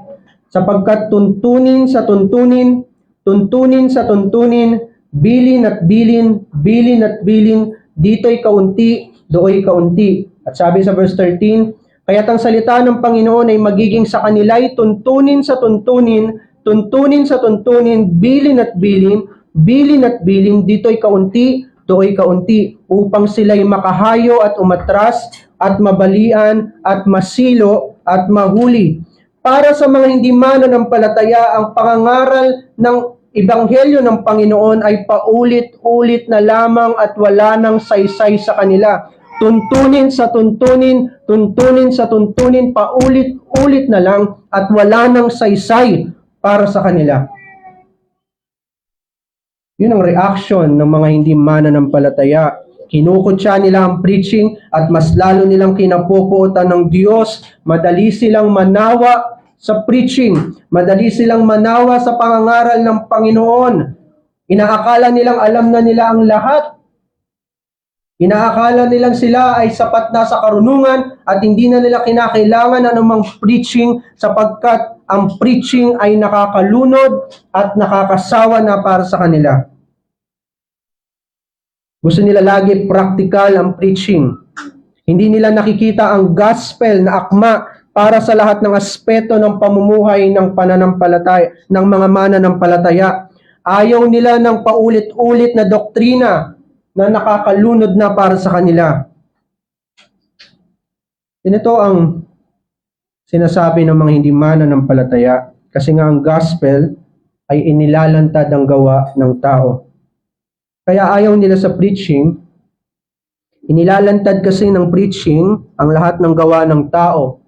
[SPEAKER 1] Sapagkat tuntunin sa tuntunin, tuntunin sa tuntunin, bilin at bilin, bilin at bilin, dito'y kaunti, dooy kaunti. At sabi sa verse 13, kaya't ang salita ng Panginoon ay magiging sa kanila'y tuntunin sa tuntunin, tuntunin sa tuntunin, bilin at bilin, bilin at bilin, dito'y kaunti, dooy kaunti, upang sila'y makahayo at umatras at mabalian at masilo at mahuli. Para sa mga hindi mananampalataya, ang pangangaral ng ebanghelyo ng Panginoon ay paulit-ulit na lamang at wala nang saysay sa kanila. Tuntunin sa tuntunin, tuntunin sa tuntunin, paulit-ulit na lang at wala nang saysay para sa kanila. Yun ang reaction ng mga hindi mananampalataya. Kinukutya nila ang preaching at mas lalo nilang kinapupuotan ng Diyos. Madali silang manawa sa preaching. Madali silang manawa sa pangangaral ng Panginoon. Inaakala nilang alam na nila ang lahat. Inaakala nilang sila ay sapat na sa karunungan at hindi na nila kinakailangan anumang preaching sapagkat ang preaching ay nakakalunod at nakakasawa na para sa kanila. Gusto nila lagi practical ang preaching. Hindi nila nakikita ang gospel na akma para sa lahat ng aspeto ng pamumuhay ng pananampalataya, ng mga mananampalataya. Ayaw nila ng paulit-ulit na doktrina na nakakalunod na para sa kanila. Ito ang sinasabi ng mga hindi mananampalataya kasi nga ang gospel ay inilalantad ang gawa ng tao. Kaya ayaw nila sa preaching. Inilalantad kasi ng preaching ang lahat ng gawa ng tao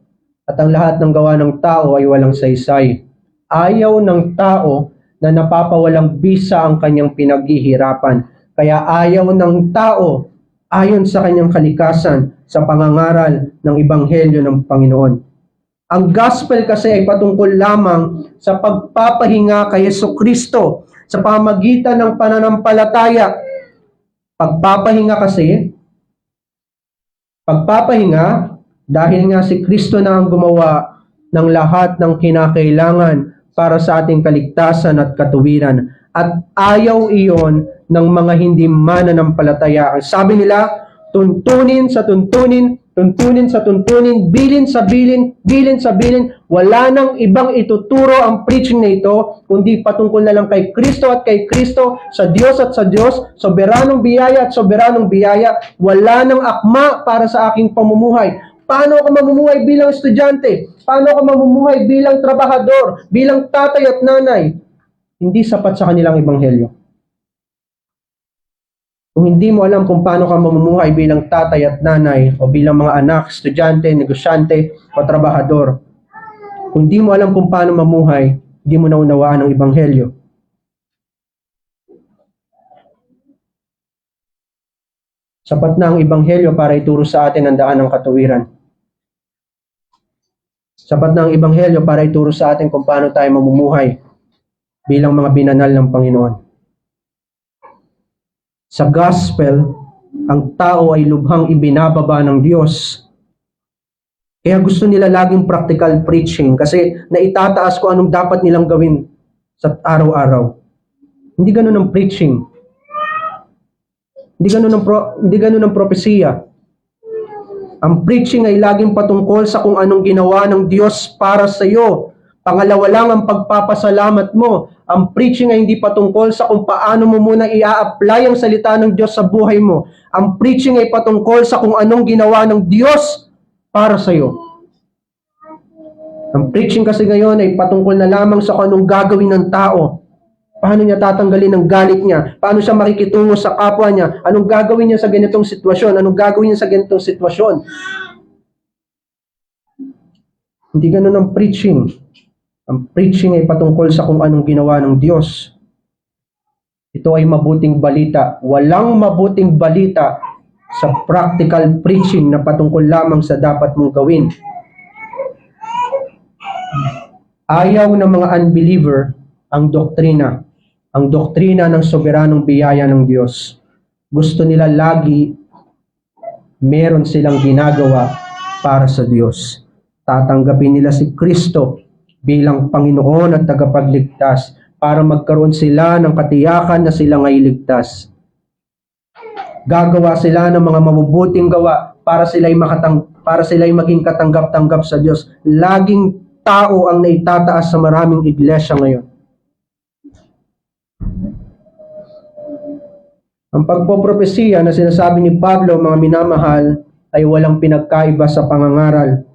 [SPEAKER 1] at ang lahat ng gawa ng tao ay walang saysay. Ayaw ng tao na napapawalang bisa ang kanyang pinaghihirapan. Kaya ayaw ng tao ayon sa kanyang kalikasan sa pangangaral ng Ebanghelyo ng Panginoon. Ang gospel kasi ay patungkol lamang sa pagpapahinga kay Jesucristo sa pamagitan ng pananampalataya. Pagpapahinga dahil nga si Kristo na ang gumawa ng lahat ng kinakailangan para sa ating kaligtasan at katuwiran. At ayaw iyon ng mga hindi mananampalataya. Ang sabi nila, tuntunin sa tuntunin, tuntunin sa tuntunin, bilin sa bilin, bilin sa bilin. Wala nang ibang ituturo ang preaching na ito, kundi patungkol na lang kay Kristo at kay Kristo, sa Diyos at sa Diyos, soberanong biyaya at soberanong biyaya. Wala nang akma para sa aking pamumuhay. Paano ako mamumuhay bilang estudyante? Paano ako mamumuhay bilang trabahador, bilang tatay at nanay? Hindi sapat sa kanilang ebanghelyo. Kung hindi mo alam kung paano ka mamumuhay bilang tatay at nanay o bilang mga anak, estudyante, negosyante o trabahador, kung hindi mo alam kung paano mamuhay, hindi mo naunawaan ang ebanghelyo. Sapat na ang ebanghelyo para ituro sa atin ang daan ng katuwiran. Sapat na ang ebanghelyo para ituro sa atin kung paano tayo mamumuhay bilang mga binanal ng Panginoon. Sa gospel, ang tao ay lubhang ibinababa ng Diyos. Kaya gusto nila laging practical preaching kasi naitataas ko anong dapat nilang gawin sa araw-araw. Hindi ganun ang preaching. Hindi ganun ang propesiya. Ang preaching ay laging patungkol sa kung anong ginawa ng Diyos para sa iyo. Pangalawa lang ang pagpapasalamat mo. Ang preaching ay hindi patungkol sa kung paano mo muna i-apply ang salita ng Diyos sa buhay mo. Ang preaching ay patungkol sa kung anong ginawa ng Diyos para sa iyo. Ang preaching kasi ngayon ay patungkol na lamang sa kung anong gagawin ng tao. Paano niya tatanggalin ang galit niya? Paano siya makikitungo sa kapwa niya? Anong gagawin niya sa ganitong sitwasyon? Anong gagawin niya sa ganitong sitwasyon? Hindi ganun ang preaching. Ang preaching ay patungkol sa kung anong ginawa ng Diyos. Ito ay mabuting balita. Walang mabuting balita sa practical preaching na patungkol lamang sa dapat mong gawin. Ayaw ng mga unbeliever ang doktrina ng soberanong biyaya ng Diyos. Gusto nila lagi meron silang ginagawa para sa Diyos. Tatanggapin nila si Kristo bilang Panginoon at tagapagligtas para magkaroon sila ng katiyakan na sila ngay ligtas. Gagawa sila ng mga mabubuting gawa para sila'y maging katanggap-tanggap sa Diyos. Laging tao ang naitataas sa maraming iglesia ngayon. Ang pagpopropesiya na sinasabi ni Pablo, mga minamahal, ay walang pinagkaiba sa pangangaral.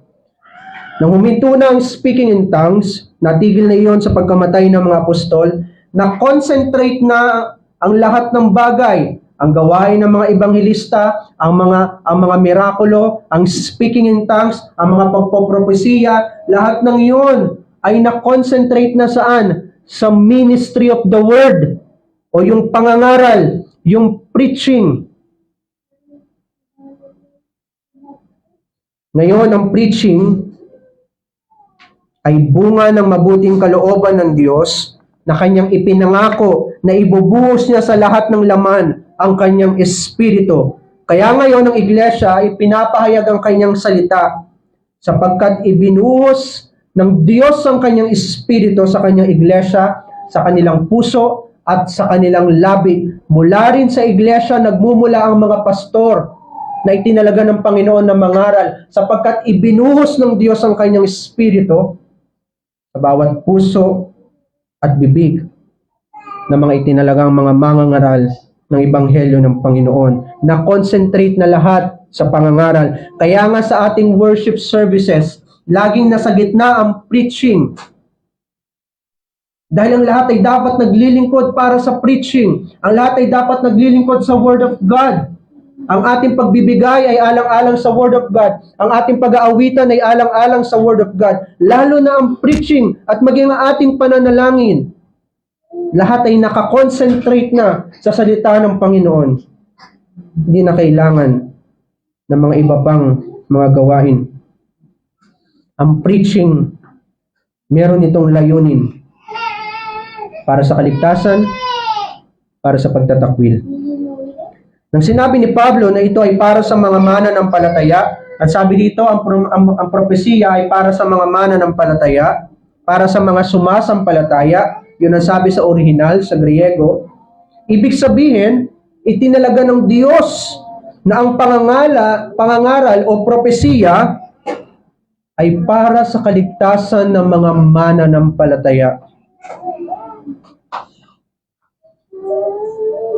[SPEAKER 1] Nang huminto na ang speaking in tongues, natigil na iyon sa pagkamatay ng mga apostol, na-concentrate na ang lahat ng bagay, ang gawain ng mga ebanghelista, ang mga mirakulo, ang speaking in tongues, ang mga pagpopropesiya, lahat ng iyon ay na-concentrate na saan? Sa ministry of the word, o yung pangangaral, yung preaching. Ngayon, ang preaching ay bunga ng mabuting kalooban ng Diyos na kanyang ipinangako na ibubuhos niya sa lahat ng laman ang kanyang espiritu. Kaya ngayon ang iglesia ay pinapahayag ang kanyang salita sapagkat ibinuhos ng Diyos ang kanyang espiritu sa kanyang iglesia, sa kanilang puso at sa kanilang labi. Mula rin sa iglesia nagmumula ang mga pastor na itinalaga ng Panginoon na mangaral sapagkat ibinuhos ng Diyos ang kanyang espiritu sa bawat puso at bibig ng mga itinalagang mga mangangaral ng Ebanghelyo ng Panginoon na concentrate na lahat sa pangangaral. Kaya nga sa ating worship services, laging nasa gitna ang preaching. Dahil ang lahat ay dapat naglilingkod para sa preaching. Ang lahat ay dapat naglilingkod sa Word of God. Ang ating pagbibigay ay alang-alang sa Word of God. Ang ating pag-aawitan ay alang-alang sa Word of God. Lalo na ang preaching at maging ang ating pananalangin. Lahat ay nakakonsentrate na sa salita ng Panginoon. Hindi na kailangan ng mga iba pang mga gawain. Ang preaching, meron itong layunin para sa kaligtasan, para sa pagtatakwil. Nang sinabi ni Pablo na ito ay para sa mga mananampalataya, at sabi dito, ang propesiya ay para sa mga mananampalataya, para sa mga sumasampalataya, yun ang sabi sa orihinal, sa Griego. Ibig sabihin, itinalaga ng Diyos na ang pangangaral o propesiya ay para sa kaligtasan ng mga mananampalataya.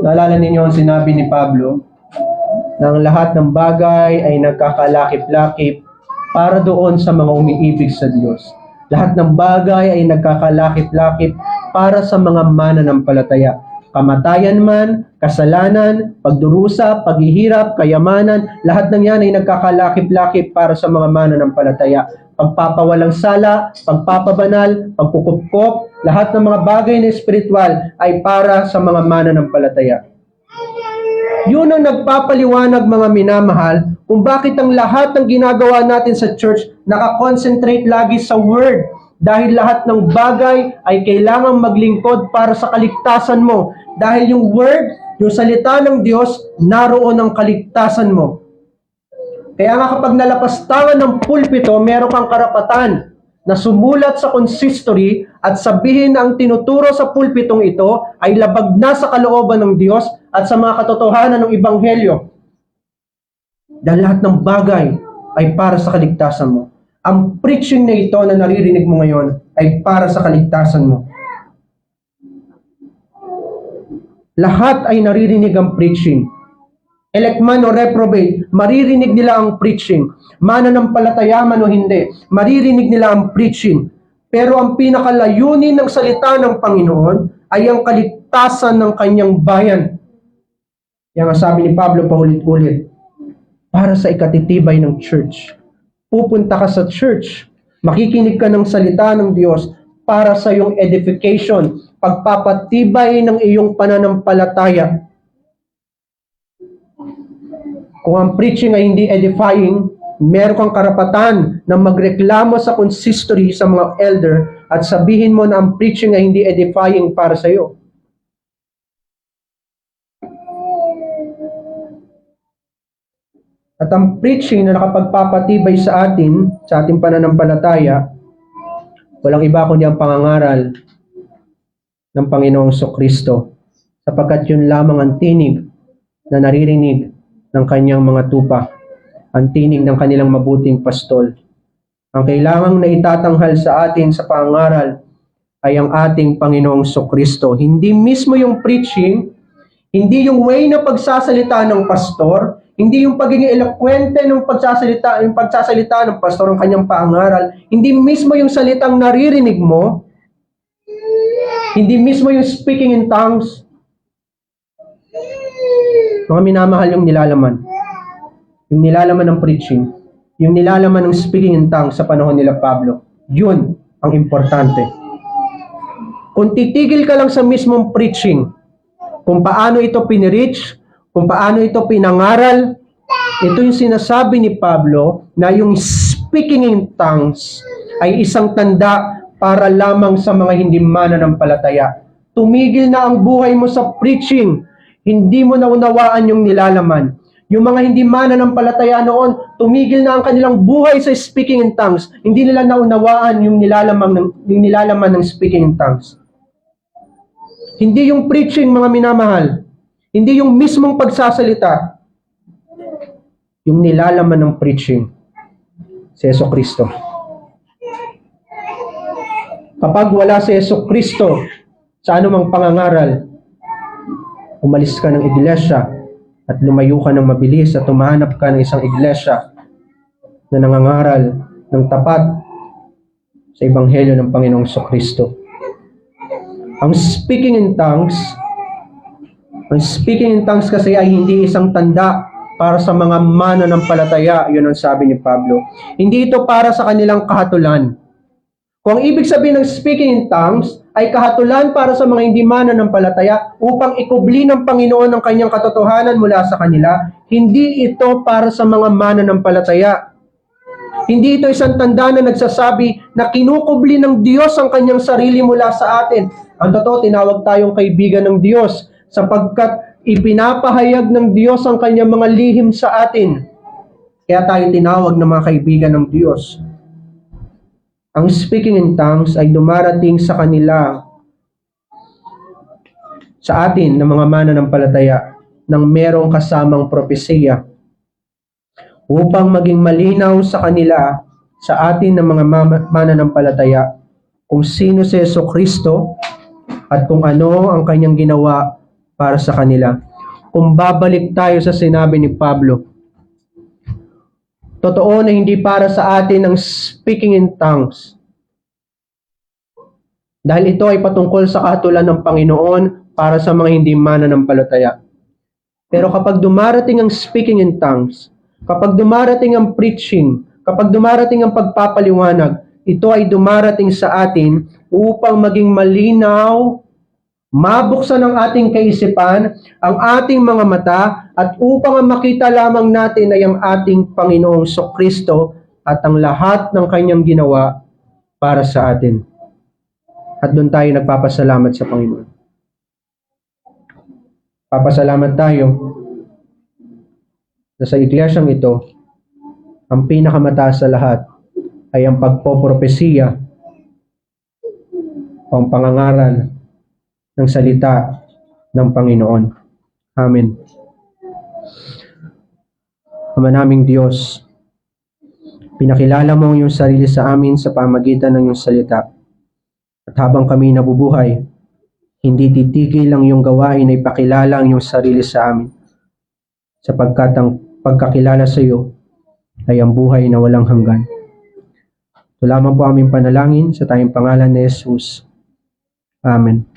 [SPEAKER 1] Naalala ninyo ang sinabi ni Pablo na ang lahat ng bagay ay nagkakalakip-lakip para doon sa mga umiibig sa Diyos. Lahat ng bagay ay nagkakalakip-lakip para sa mga mananampalataya. Kamatayan man, kasalanan, pagdurusa, paghihirap, kayamanan, lahat ng yan ay nagkakalakip-lakip para sa mga mananampalataya. Pagpapawalang sala, pagpapabanal, pagkukupkop, lahat ng mga bagay na espiritual ay para sa mga mananampalataya. Yun ang nagpapaliwanag, mga minamahal, kung bakit ang lahat ng ginagawa natin sa church nakakonsentrate lagi sa Word. Dahil lahat ng bagay ay kailangang maglingkod para sa kaligtasan mo. Dahil yung Word, yung salita ng Diyos, naroon ang kaligtasan mo. Kaya nga kapag nalapastangan ng pulpito, meron kang karapatan na sumulat sa consistory at sabihin na ang tinuturo sa pulpitong ito ay labag na sa kalooban ng Diyos at sa mga katotohanan ng Ebanghelyo. Dahil lahat ng bagay ay para sa kaligtasan mo. Ang preaching na ito na naririnig mo ngayon ay para sa kaligtasan mo. Lahat ay naririnig ang preaching. Elect man o reprobate, maririnig nila ang preaching. Mananampalataya man o hindi, maririnig nila ang preaching. Pero ang pinakalayunin ng salita ng Panginoon ay ang kaligtasan ng kanyang bayan. Yan ang sabi ni Pablo paulit-ulit. Para sa ikatitibay ng church. Pupunta ka sa church, makikinig ka ng salita ng Diyos para sa iyong edification, pagpapatibay ng iyong pananampalataya. Kung ang preaching ay hindi edifying, meron kang karapatan na magreklamo sa consistory sa mga elder at sabihin mo na ang preaching ay hindi edifying para sa iyo. At ang preaching na nakapagpapatibay sa ating pananampalataya, walang iba kundi ang pangangaral ng Panginoong Kristo, sapagkat yun lamang ang tinig na naririnig ng kanyang mga tupa, ang tinig ng kanilang mabuting pastol. Ang kailangang naitatanghal sa atin sa pangangaral ay ang ating Panginoong Kristo. Hindi mismo yung preaching, hindi yung way na pagsasalita ng pastor, hindi yung pagiging eloquente ng pagsasalita ng pastor ng kanyang pangangaral, hindi mismo yung salitang naririnig mo, hindi mismo yung speaking in tongues. Mga minamahal, yung nilalaman. Yung nilalaman ng preaching, yung nilalaman ng speaking in tongues sa panahon nila Pablo, yun ang importante. Kung titigil ka lang sa mismong preaching, kung paano ito pinirich, kung paano ito pinangaral, ito yung sinasabi ni Pablo na yung speaking in tongues ay isang tanda para lamang sa mga hindi mananampalataya. Tumigil na ang buhay mo sa preaching. Hindi mo naunawaan yung nilalaman. Yung mga hindi mananampalataya noon, tumigil na ang kanilang buhay sa speaking in tongues. Hindi nila naunawaan yung nilalaman ng speaking in tongues. Hindi yung preaching, mga minamahal. Hindi yung mismong pagsasalita. Yung nilalaman ng preaching. Si Jesucristo. Kapag wala si Jesucristo sa anumang pangangaral, umalis ka ng iglesia at lumayo ka ng mabilis at tumahanap ka ng isang iglesia na nangangaral ng tapat sa Ebanghelyo ng Panginoong Jesucristo. Ang speaking in tongues kasi ay hindi isang tanda para sa mga mananampalataya, yun ang sabi ni Pablo. Hindi ito para sa kanilang kahatulan. Kung ang ibig sabihin ng speaking in tongues ay kahatulan para sa mga hindi mananampalataya upang ikubli ng Panginoon ang kanyang katotohanan mula sa kanila, hindi ito para sa mga mananampalataya. Hindi ito isang tanda na nagsasabi na kinukubli ng Diyos ang kanyang sarili mula sa atin. Ang totoo, tinawag tayong kaibigan ng Diyos sapagkat ipinapahayag ng Diyos ang kanyang mga lihim sa atin. Kaya tayo tinawag na mga kaibigan ng Diyos. Ang speaking in tongues ay dumarating sa kanila, sa atin ng mga mananampalataya ng merong kasamang propesiya upang maging malinaw sa kanila, sa atin ng mga mananampalataya kung sino si Jesucristo at kung ano ang kanyang ginawa para sa kanila. Kung babalik tayo sa sinabi ni Pablo, totoo na hindi para sa atin ang speaking in tongues. Dahil ito ay patungkol sa kahatulan ng Panginoon para sa mga hindi mananampalataya. Pero kapag dumarating ang speaking in tongues, kapag dumarating ang preaching, kapag dumarating ang pagpapaliwanag, ito ay dumarating sa atin upang maging malinaw, mabuksan ang ating kaisipan, ang ating mga mata, at upang ang makita lamang natin ay ang ating Panginoong Jesucristo at ang lahat ng kanyang ginawa para sa atin. At doon tayo nagpapasalamat sa Panginoon. Papasalamat tayo na sa iglesyang ito, ang pinakamataas sa lahat ay ang pagpopropesiya o ang pangangaral ng salita ng Panginoon. Amen. Ama naming Diyos, pinakilala mo ang iyong sarili sa amin sa pamagitan ng iyong salita. At habang kami nabubuhay, hindi titigil ang iyong gawain na ipakilala ang iyong sarili sa amin. Sapagkat ang pagkakilala sa iyo ay ang buhay na walang hanggan. Ito lamang po aming panalangin sa tayong pangalan ni Jesus. Amen.